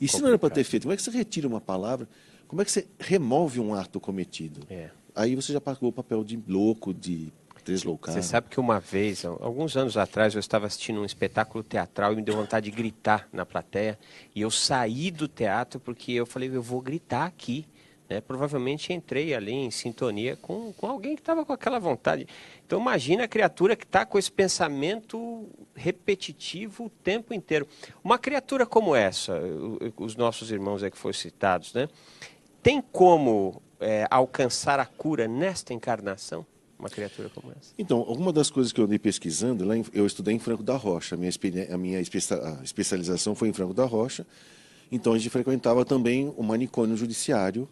E se não era para ter feito? Como é que você retira uma palavra? Como é que você remove um ato cometido? Aí você já pagou o papel de louco, de deslocado. Você sabe que uma vez, alguns anos atrás, eu estava assistindo um espetáculo teatral e me deu vontade de gritar na plateia. E eu saí do teatro porque eu falei, eu vou gritar aqui. Né? Provavelmente entrei ali em sintonia com alguém que estava com aquela vontade. Então imagina a criatura que está com esse pensamento repetitivo o tempo inteiro. Uma criatura como essa, os nossos irmãos aí que foram citados, né? Tem como alcançar a cura nesta encarnação? Uma criatura como essa? Então, alguma das coisas que eu andei pesquisando, eu estudei em Franco da Rocha, a minha especialização foi em Franco da Rocha, então a gente frequentava também o manicômio judiciário,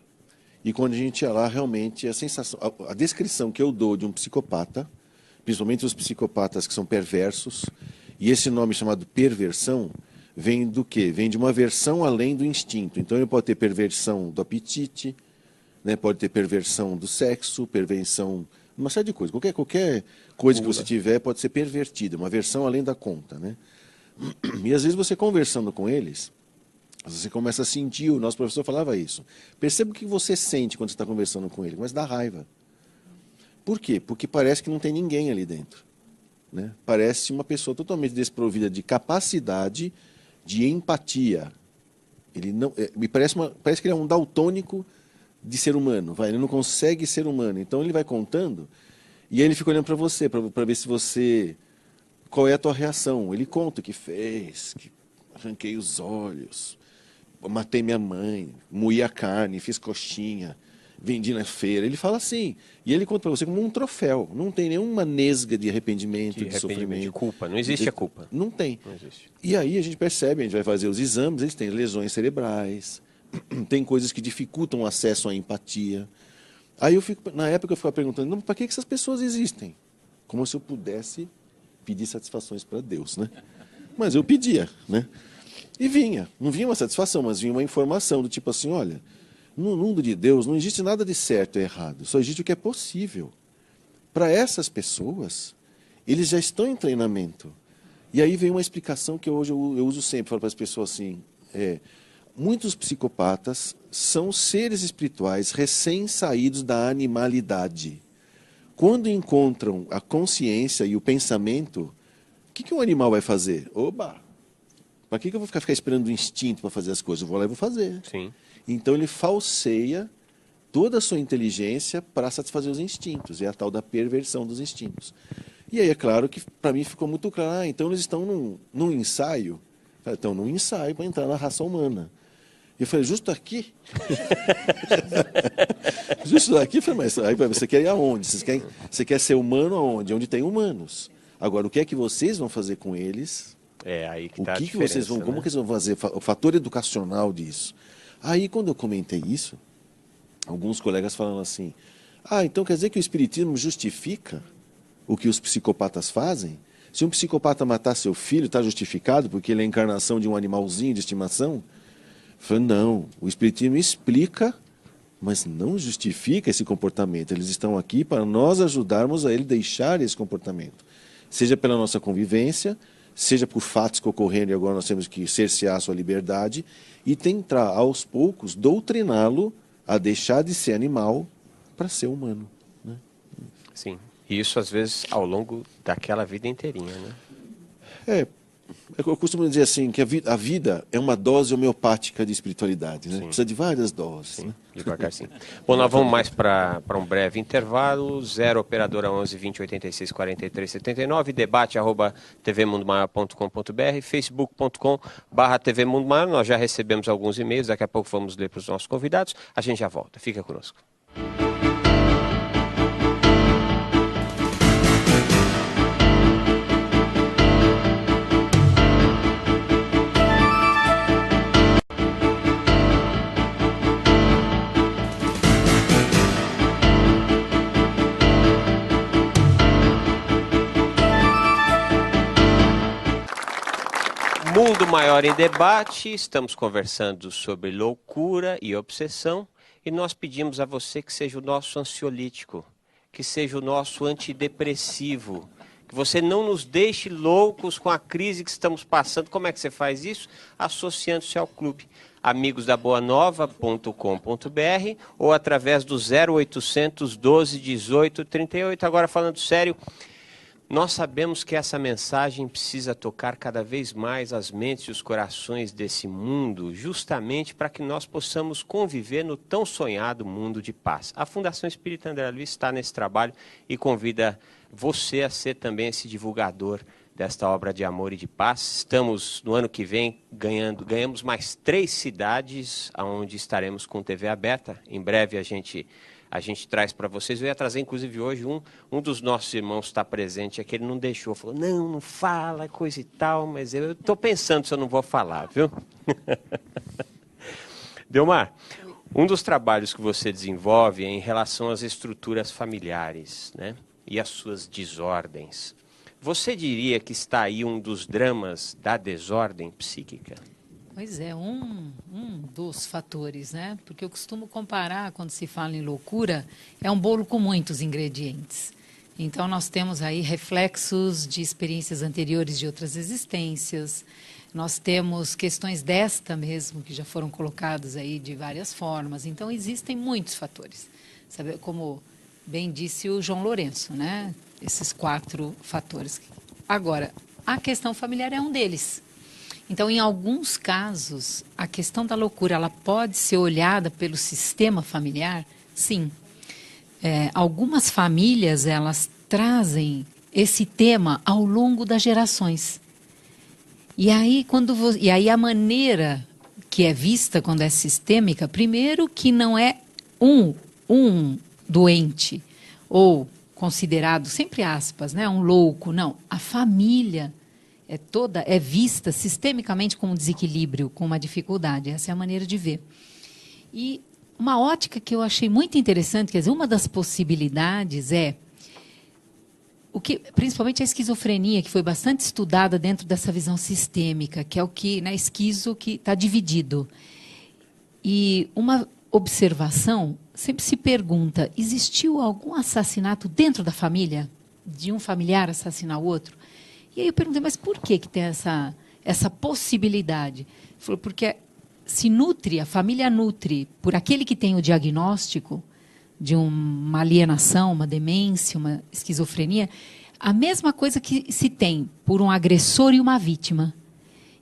e quando a gente ia lá, realmente, a descrição que eu dou de um psicopata, principalmente os psicopatas que são perversos, e esse nome chamado perversão, vem do quê? Vem de uma versão além do instinto. Então ele pode ter perversão do apetite, né? Pode ter perversão do sexo, perversão, uma série de coisas. Qualquer coisa que você tiver pode ser pervertida, uma versão além da conta, né? E às vezes você conversando com eles, você começa a sentir, o nosso professor falava isso. Perceba o que você sente quando você está conversando com ele, mas dá raiva. Por quê? Porque parece que não tem ninguém ali dentro. Né? Parece uma pessoa totalmente desprovida de capacidade de empatia. Ele não, me parece que ele é um daltônico de ser humano. Ele não consegue ser humano. Então ele vai contando e aí ele fica olhando para você, para ver se você... Qual é a tua reação? Ele conta o que fez, que arranquei os olhos, matei minha mãe, moí a carne, fiz coxinha, vendi na feira. Ele fala assim. E ele conta para você como um troféu. Não tem nenhuma nesga de arrependimento, de sofrimento. De culpa. Não existe a culpa. Não tem. Não existe. E aí a gente percebe, a gente vai fazer os exames, eles têm lesões cerebrais, tem coisas que dificultam o acesso à empatia. Aí na época eu ficava perguntando, para que essas pessoas existem? Como se eu pudesse pedir satisfações para Deus, né? Mas eu pedia, né? E vinha, não vinha uma satisfação, mas vinha uma informação do tipo assim, olha, no mundo de Deus não existe nada de certo e errado, só existe o que é possível. Para essas pessoas, eles já estão em treinamento. E aí vem uma explicação que hoje eu uso sempre, falo para as pessoas assim, muitos psicopatas são seres espirituais recém-saídos da animalidade. Quando encontram a consciência e o pensamento, o que um animal vai fazer? Oba! Para que eu vou ficar esperando o instinto para fazer as coisas? Eu vou lá e vou fazer. Sim. Então ele falseia toda a sua inteligência para satisfazer os instintos. É a tal da perversão dos instintos. E aí é claro que para mim ficou muito claro, então eles estão num ensaio. Estão num ensaio para entrar na raça humana. Eu falei, justo aqui? Justo aqui? Eu falei, mas aí você quer ir aonde? Você quer ser humano aonde? Onde tem humanos. Agora, o que é que vocês vão fazer com eles? É aí que está a diferença, vocês vão, como que vocês vão fazer? O fator educacional disso. Aí, quando eu comentei isso, alguns colegas falaram assim, então quer dizer que o espiritismo justifica o que os psicopatas fazem? Se um psicopata matar seu filho, está justificado porque ele é a encarnação de um animalzinho de estimação? Eu falei, não, o espiritismo explica, mas não justifica esse comportamento. Eles estão aqui para nós ajudarmos a ele deixar esse comportamento. Seja pela nossa convivência, seja por fatos que ocorreram e agora nós temos que cercear a sua liberdade e tentar, aos poucos, doutriná-lo a deixar de ser animal para ser humano. Né? Sim. E isso, às vezes, ao longo daquela vida inteirinha, né? Eu costumo dizer assim, que a vida é uma dose homeopática de espiritualidade, né? Precisa de várias doses. Sim, né? devagarzinho. Bom, nós vamos mais para um breve intervalo. 0 operadora 11 20 86 43 79, debate @tvmundomaior.com.br, facebook.com/TV Mundo Maior. Nós já recebemos alguns e-mails, daqui a pouco vamos ler para os nossos convidados. A gente já volta. Fica conosco. Mundo Maior em Debate, estamos conversando sobre loucura e obsessão e nós pedimos a você que seja o nosso ansiolítico, que seja o nosso antidepressivo, que você não nos deixe loucos com a crise que estamos passando. Como é que você faz isso? Associando-se ao clube amigosdaboanova.com.br ou através do 0800 12 18 38. Agora falando sério, nós sabemos que essa mensagem precisa tocar cada vez mais as mentes e os corações desse mundo, justamente para que nós possamos conviver no tão sonhado mundo de paz. A Fundação Espírita André Luiz está nesse trabalho e convida você a ser também esse divulgador desta obra de amor e de paz. Estamos, no ano que vem, ganhamos mais 3 cidades onde estaremos com TV aberta. Em breve a gente traz para vocês. Eu ia trazer, inclusive, hoje, um dos nossos irmãos está presente, é que ele não deixou, falou, não fala, coisa e tal, mas eu estou pensando se eu não vou falar, viu? Delmar, um dos trabalhos que você desenvolve é em relação às estruturas familiares, né? E às suas desordens. Você diria que está aí um dos dramas da desordem psíquica? Pois é, um dos fatores, né? Porque eu costumo comparar, quando se fala em loucura, é um bolo com muitos ingredientes. Então, nós temos aí reflexos de experiências anteriores de outras existências, nós temos questões desta mesmo, que já foram colocadas aí de várias formas. Então, existem muitos fatores. Sabe, como bem disse o João Lourenço, né? Esses 4 fatores. Agora, a questão familiar é um deles. Então, em alguns casos, a questão da loucura ela pode ser olhada pelo sistema familiar? Sim. Algumas famílias elas trazem esse tema ao longo das gerações. E aí, a maneira que é vista quando é sistêmica, primeiro que não é um doente ou considerado, sempre aspas, né, um louco, não. A família é vista sistemicamente como um desequilíbrio, com uma dificuldade. Essa é a maneira de ver. E uma ótica que eu achei muito interessante, quer dizer, uma das possibilidades é principalmente a esquizofrenia, que foi bastante estudada dentro dessa visão sistêmica, que é o que, na esquizo, que está dividido. E uma observação, sempre se pergunta, existiu algum assassinato dentro da família? De um familiar assassinar o outro? E aí eu perguntei, mas por que tem essa possibilidade? Ele falou, porque se nutre, a família nutre por aquele que tem o diagnóstico de uma alienação, uma demência, uma esquizofrenia, a mesma coisa que se tem por um agressor e uma vítima.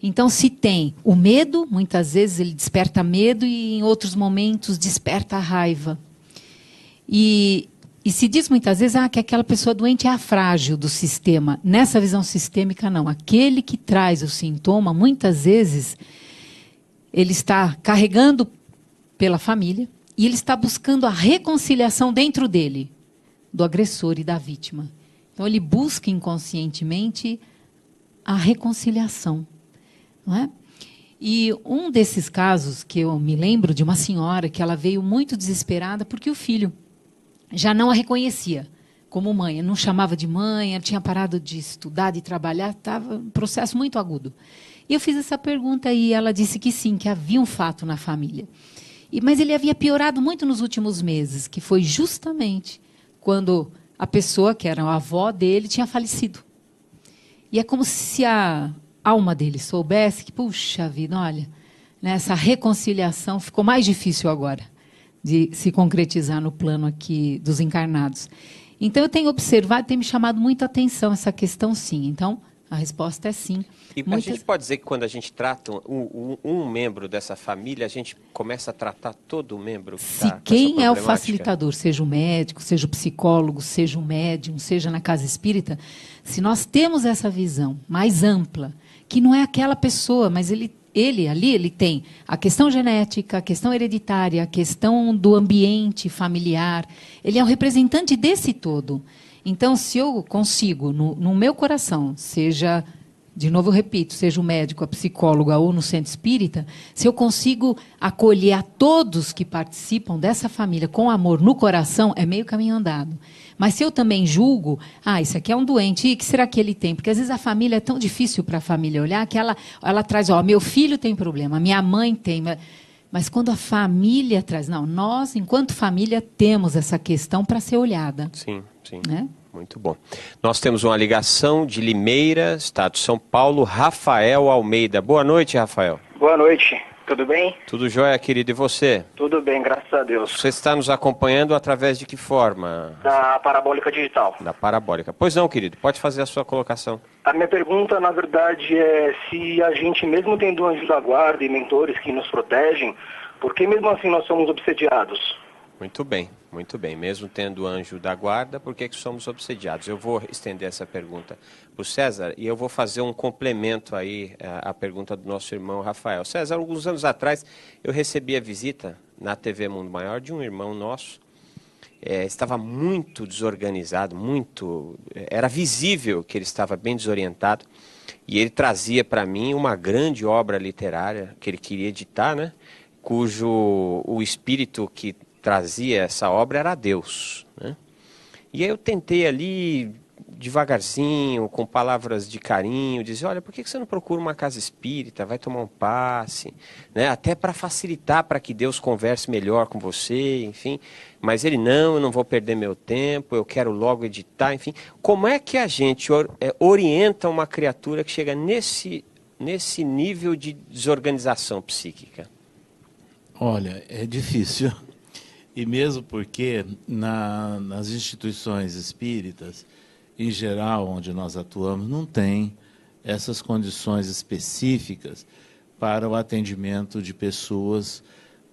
Então, se tem o medo, muitas vezes ele desperta medo e em outros momentos desperta a raiva. E se diz muitas vezes que aquela pessoa doente é a frágil do sistema. Nessa visão sistêmica, não. Aquele que traz o sintoma, muitas vezes, ele está carregando pela família e ele está buscando a reconciliação dentro dele, do agressor e da vítima. Então, ele busca inconscientemente a reconciliação. Não é? E um desses casos que eu me lembro de uma senhora que ela veio muito desesperada porque o filho já não a reconhecia como mãe, não chamava de mãe, ela tinha parado de estudar, de trabalhar, estava um processo muito agudo. E eu fiz essa pergunta e ela disse que sim, que havia um fato na família. Mas ele havia piorado muito nos últimos meses, que foi justamente quando a pessoa, que era a avó dele, tinha falecido. E é como se a alma dele soubesse que, puxa vida, olha, né, essa reconciliação ficou mais difícil agora de se concretizar no plano aqui dos encarnados. Então, eu tenho observado, tem me chamado muita atenção essa questão, sim. Então, a resposta é sim. E a gente pode dizer que quando a gente trata um membro dessa família, a gente começa a tratar todo o membro que está com essa problemática? Se quem é o facilitador, seja o médico, seja o psicólogo, seja o médium, seja na casa espírita, se nós temos essa visão mais ampla, que não é aquela pessoa, mas ele tem a questão genética, a questão hereditária, a questão do ambiente familiar. Ele é o representante desse todo. Então, se eu consigo, no meu coração, seja, de novo eu repito, seja o médico, a psicóloga ou no centro espírita, se eu consigo acolher a todos que participam dessa família com amor no coração, é meio caminho andado. Mas se eu também julgo, esse aqui é um doente, e o que será que ele tem? Porque às vezes a família é tão difícil para a família olhar que ela traz, meu filho tem problema, minha mãe tem. Mas quando a família traz, não, nós, enquanto família, temos essa questão para ser olhada. Sim, sim. Né? Muito bom. Nós temos uma ligação de Limeira, estado de São Paulo, Rafael Almeida. Boa noite, Rafael. Boa noite. Tudo bem? Tudo jóia, querido. E você? Tudo bem, graças a Deus. Você está nos acompanhando através de que forma? Da Parabólica Digital. Da Parabólica. Pois não, querido. Pode fazer a sua colocação. A minha pergunta, na verdade, é se a gente, mesmo tendo anjos da guarda e mentores que nos protegem, por que mesmo assim nós somos obsediados? Muito bem, muito bem. Mesmo tendo anjo da guarda, por que somos obsediados? Eu vou estender essa pergunta para o César e eu vou fazer um complemento aí à pergunta do nosso irmão Rafael. César, alguns anos atrás eu recebi a visita na TV Mundo Maior de um irmão nosso. Estava muito desorganizado, era visível que ele estava bem desorientado e ele trazia para mim uma grande obra literária que ele queria editar, né? Cujo o espírito que trazia essa obra era Deus, né? E aí eu tentei ali, devagarzinho, com palavras de carinho, dizer, olha, por que você não procura uma casa espírita, vai tomar um passe, né? Até para facilitar, para que Deus converse melhor com você, enfim. Mas ele, não, eu não vou perder meu tempo, eu quero logo editar, enfim. Como é que a gente orienta uma criatura que chega nesse nível de desorganização psíquica? Olha, é difícil. E mesmo porque nas instituições espíritas, em geral, onde nós atuamos, não tem essas condições específicas para o atendimento de pessoas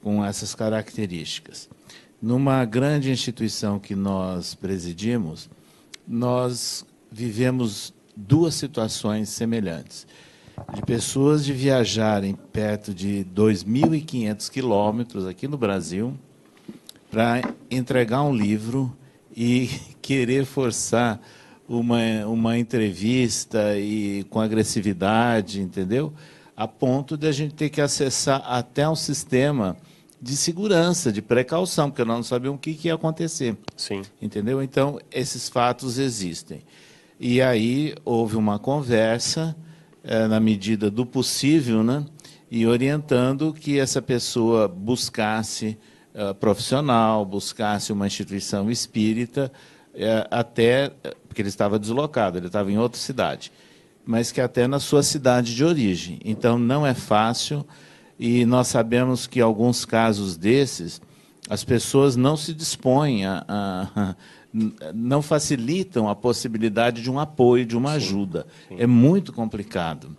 com essas características. Numa grande instituição que nós presidimos, nós vivemos duas situações semelhantes. De pessoas de viajarem perto de 2.500 quilômetros aqui no Brasil para entregar um livro e querer forçar uma entrevista e com agressividade, entendeu? A ponto de a gente ter que acessar até um sistema de segurança, de precaução, porque nós não sabíamos o que ia acontecer. Sim. Entendeu? Então, esses fatos existem. E aí houve uma conversa, na medida do possível, né? E orientando que essa pessoa buscasse profissional, buscasse uma instituição espírita, até, porque ele estava deslocado, ele estava em outra cidade, mas que até na sua cidade de origem. Então, não é fácil, e nós sabemos que, em alguns casos desses, as pessoas não se dispõem não facilitam a possibilidade de um apoio, de uma ajuda. Sim. É muito complicado.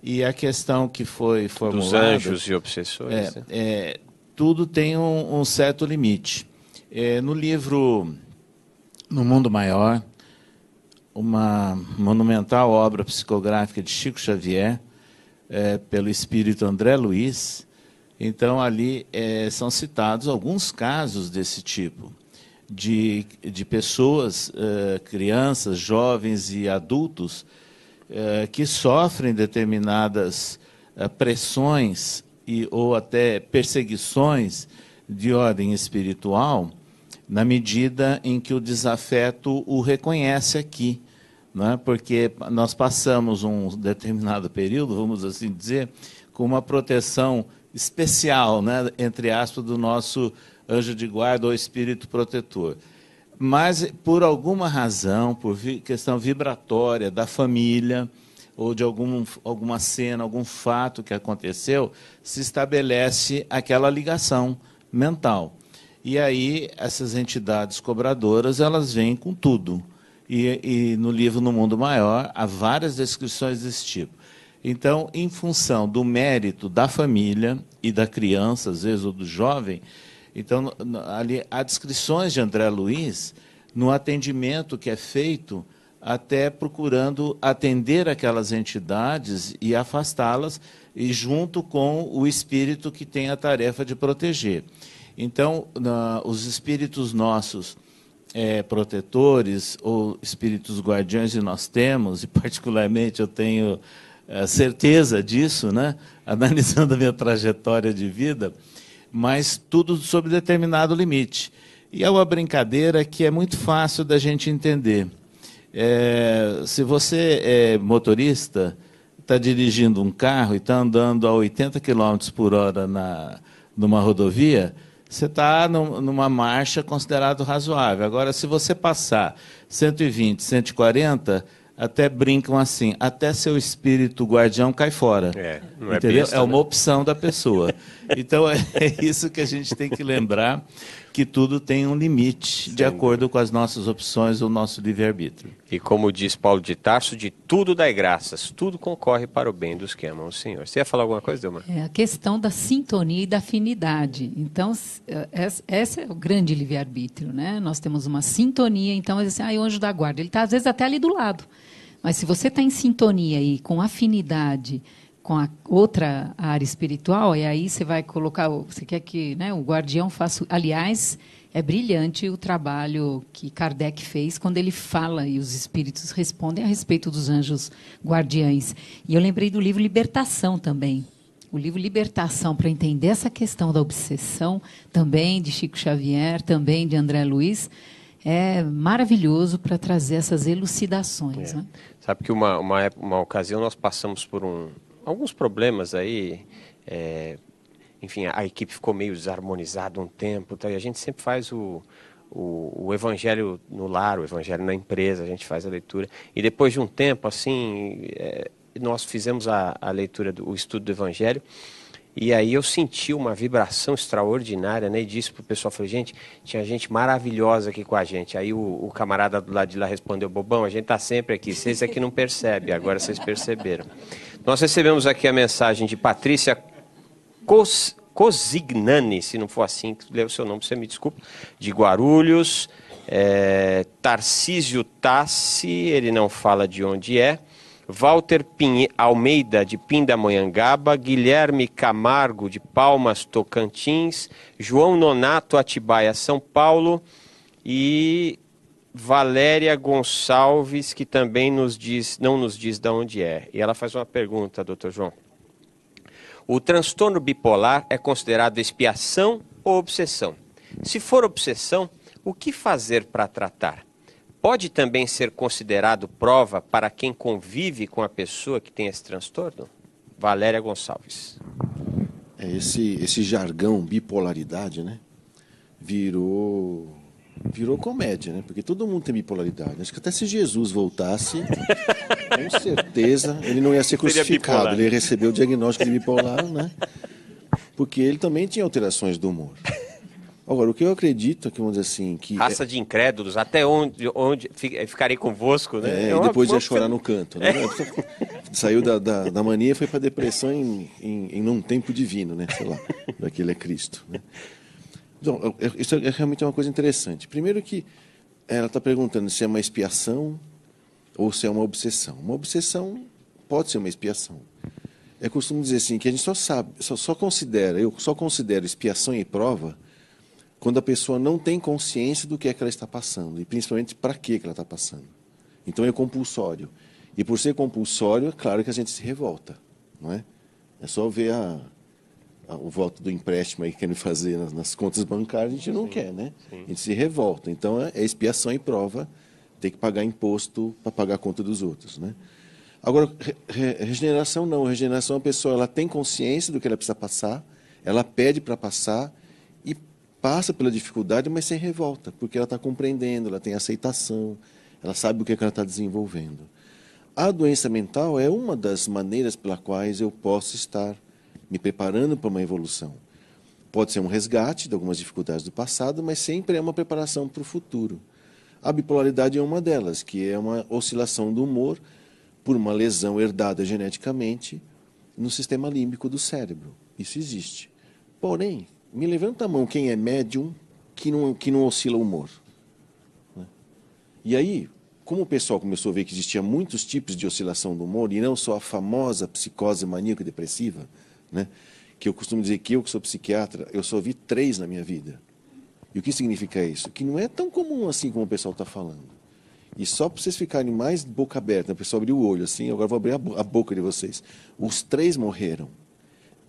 E a questão que foi formulada... Dos anjos e obsessores. Tudo tem um certo limite. No livro No Mundo Maior, uma monumental obra psicográfica de Chico Xavier, pelo espírito André Luiz, então ali são citados alguns casos desse tipo, de pessoas, crianças, jovens e adultos, que sofrem determinadas pressões ou até perseguições de ordem espiritual, na medida em que o desafeto o reconhece aqui, né? Porque nós passamos um determinado período, vamos assim dizer, com uma proteção especial, né, entre aspas, do nosso anjo de guarda ou espírito protetor. Mas, por alguma razão, por questão vibratória da família, ou de alguma cena, algum fato que aconteceu, se estabelece aquela ligação mental. E aí, essas entidades cobradoras, elas vêm com tudo. E no livro No Mundo Maior, há várias descrições desse tipo. Então, em função do mérito da família e da criança, às vezes, ou do jovem, então, ali há descrições de André Luiz no atendimento que é feito, até procurando atender aquelas entidades e afastá-las, e junto com o espírito que tem a tarefa de proteger. Então, os espíritos nossos protetores, ou espíritos guardiões, e nós temos, e particularmente eu tenho certeza disso, né? Analisando a minha trajetória de vida, mas tudo sob determinado limite. E é uma brincadeira que é muito fácil da gente entender. Se você é motorista, está dirigindo um carro e está andando a 80 km por hora numa rodovia, você está numa marcha considerada razoável. Agora, se você passar 120, 140, até brincam assim, até seu espírito guardião cai fora. Não é entendeu? besta, é uma né? opção da pessoa. Então, é isso que a gente tem que lembrar, que tudo tem um limite, de acordo com as nossas opções, o nosso livre-arbítrio. E como diz Paulo de Tarso, de tudo dai graças, tudo concorre para o bem dos que amam o Senhor. Você ia falar alguma coisa, Delmar? É a questão da sintonia e da afinidade. Então, esse é o grande livre-arbítrio, né? Nós temos uma sintonia, então, assim, o anjo da guarda, ele está, às vezes, até ali do lado. Mas se você está em sintonia e com afinidade com a outra área espiritual, e aí você vai colocar, você quer que, né, o guardião faça... Aliás, é brilhante o trabalho que Kardec fez quando ele fala e os espíritos respondem a respeito dos anjos guardiães. E eu lembrei do livro Libertação também. O livro Libertação, para entender essa questão da obsessão, também de Chico Xavier, também de André Luiz, é maravilhoso para trazer essas elucidações. Né? Sabe que uma ocasião nós passamos por alguns problemas aí, enfim, a equipe ficou meio desarmonizada um tempo, tá? E a gente sempre faz o evangelho no lar, o evangelho na empresa, a gente faz a leitura. E depois de um tempo, assim, nós fizemos a leitura, o estudo do evangelho, e aí eu senti uma vibração extraordinária, né? E disse para o pessoal, falei, gente, tinha gente maravilhosa aqui com a gente. Aí o camarada do lado de lá respondeu, bobão, a gente está sempre aqui, vocês aqui não percebem, agora vocês perceberam. Nós recebemos aqui a mensagem de Patrícia Cosignani, se não for assim que leu o seu nome, você me desculpa, de Guarulhos, Tarcísio Tassi, ele não fala de onde é, Walter Almeida, de Pindamonhangaba, Guilherme Camargo, de Palmas, Tocantins, João Nonato, Atibaia, São Paulo, e Valéria Gonçalves, que também não nos diz de onde é. E ela faz uma pergunta, doutor João. O transtorno bipolar é considerado expiação ou obsessão? Se for obsessão, o que fazer para tratar? pode também ser considerado prova para quem convive com a pessoa que tem esse transtorno? Valéria Gonçalves. Esse jargão bipolaridade, né, virou comédia, né? Porque todo mundo tem bipolaridade. Acho que até se Jesus voltasse, com certeza ele não ia ser crucificado. Ele ia receber o diagnóstico de bipolar, né? Porque ele também tinha alterações do humor. Agora, o que eu acredito é que, vamos dizer assim... que raça de incrédulos, até onde ficarei convosco, né? E depois ia chorar no canto. Né? Saiu da mania e foi para a depressão em um tempo divino, né? Sei lá, daquele é Cristo. Né? Então, isso é realmente uma coisa interessante. Primeiro que ela está perguntando se é uma expiação ou se é uma obsessão. Uma obsessão pode ser uma expiação. Eu costumo dizer assim, que a gente eu só considero expiação e prova quando a pessoa não tem consciência do que é que ela está passando, e principalmente para que ela está passando. Então é compulsório. E por ser compulsório, é claro que a gente se revolta. Não é? É só ver o voto do empréstimo aí que querem fazer nas contas bancárias, a gente não quer, né? Sim. A gente se revolta. Então é expiação e prova, tem que pagar imposto para pagar a conta dos outros. Né? Agora, regeneração não. Regeneração, a pessoa ela tem consciência do que ela precisa passar, ela pede para passar, passa pela dificuldade, mas sem revolta, porque ela está compreendendo, ela tem aceitação, ela sabe o que ela está desenvolvendo. A doença mental é uma das maneiras pelas quais eu posso estar me preparando para uma evolução. Pode ser um resgate de algumas dificuldades do passado, mas sempre é uma preparação para o futuro. A bipolaridade é uma delas, que é uma oscilação do humor por uma lesão herdada geneticamente no sistema límbico do cérebro. Isso existe. Porém, me levanta a mão quem é médium que não oscila o humor. Né? E aí, como o pessoal começou a ver que existia muitos tipos de oscilação do humor, e não só a famosa psicose maníaco-depressiva, né? Que eu costumo dizer que sou psiquiatra, eu só vi 3 na minha vida. E o que significa isso? Que não é tão comum assim como o pessoal está falando. E só para vocês ficarem mais boca aberta, o pessoal abrir o olho assim, agora eu vou abrir a boca de vocês. Os 3 morreram.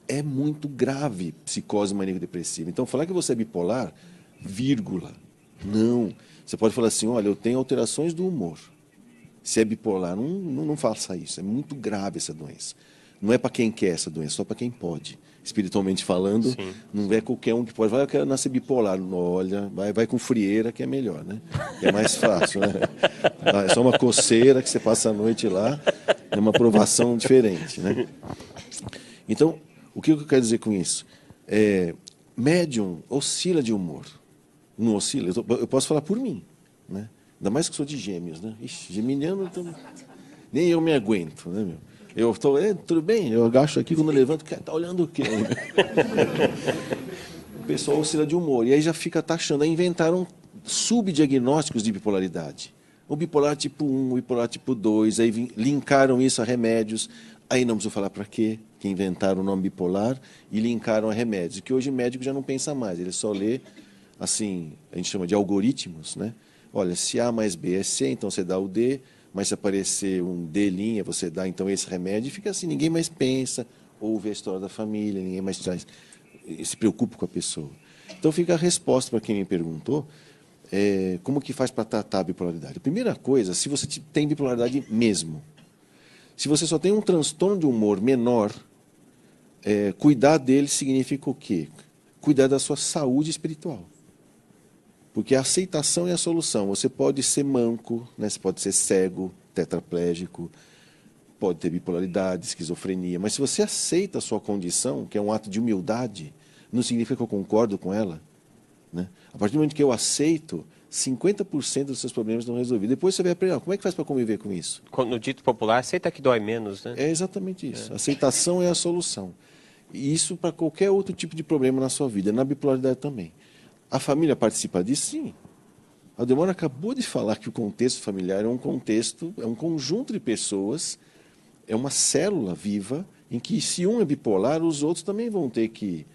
É muito grave psicose maníaco-depressiva. Então, falar que você é bipolar, vírgula, não. Você pode falar assim, olha, eu tenho alterações do humor. Se é bipolar, não faça isso. É muito grave essa doença. Não é para quem quer essa doença, só para quem pode. Espiritualmente falando, sim, não é qualquer um que pode. Vai, eu quero nascer bipolar. Olha, vai com frieira, que é melhor, né? É mais fácil, né? É só uma coceira que você passa a noite lá, é uma provação diferente, né? Então, o que eu quero dizer com isso? Médium oscila de humor. Não oscila? Eu posso falar por mim. Né? Ainda mais que sou de gêmeos. Né? Ixi, geminiano, então, nem eu me aguento. Né, meu? Eu estou, tudo bem, eu agacho aqui, quando eu levanto, está olhando o quê? O pessoal oscila de humor. E aí já fica taxando. Aí inventaram subdiagnósticos de bipolaridade. O bipolar tipo 1, o bipolar tipo 2, aí linkaram isso a remédios. Aí não preciso falar para quê, que inventaram o nome bipolar e linkaram a remédios. Que hoje o médico já não pensa mais, ele só lê, assim, a gente chama de algoritmos, né? Olha, se A mais B é C, então você dá o D, mas se aparecer um D', você dá então esse remédio, e fica assim, ninguém mais pensa, ouve a história da família, ninguém mais se preocupa com a pessoa. Então fica a resposta para quem me perguntou, como que faz para tratar a bipolaridade? A primeira coisa, se você tem bipolaridade mesmo, se você só tem um transtorno de humor menor, cuidar dele significa o quê? Cuidar da sua saúde espiritual. Porque a aceitação é a solução. Você pode ser manco, né? Você pode ser cego, tetraplégico, pode ter bipolaridade, esquizofrenia, mas se você aceita a sua condição, que é um ato de humildade, não significa que eu concordo com ela. Né? A partir do momento que eu aceito, 50% dos seus problemas estão resolvidos. Depois você vai aprender, como é que faz para conviver com isso? No dito popular, aceita que dói menos, né? É exatamente isso. Aceitação é a solução. E isso para qualquer outro tipo de problema na sua vida, na bipolaridade também. A família participa disso? Sim. A Demora acabou de falar que o contexto familiar é um contexto, é um conjunto de pessoas, é uma célula viva, em que se um é bipolar, os outros também vão ter que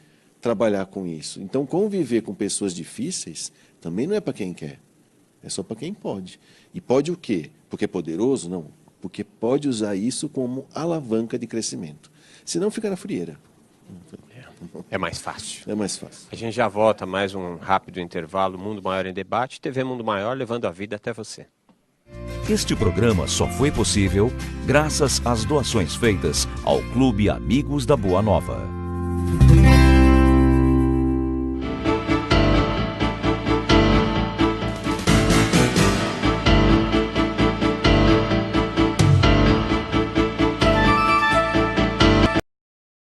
trabalhar com isso. Então, conviver com pessoas difíceis também não é para quem quer, é só para quem pode. E pode o quê? Porque é poderoso? Não. Porque pode usar isso como alavanca de crescimento. Senão fica na frieira. É mais fácil. É mais fácil. A gente já volta mais um rápido intervalo. Mundo Maior em Debate. TV Mundo Maior levando a vida até você. Este programa só foi possível graças às doações feitas ao Clube Amigos da Boa Nova.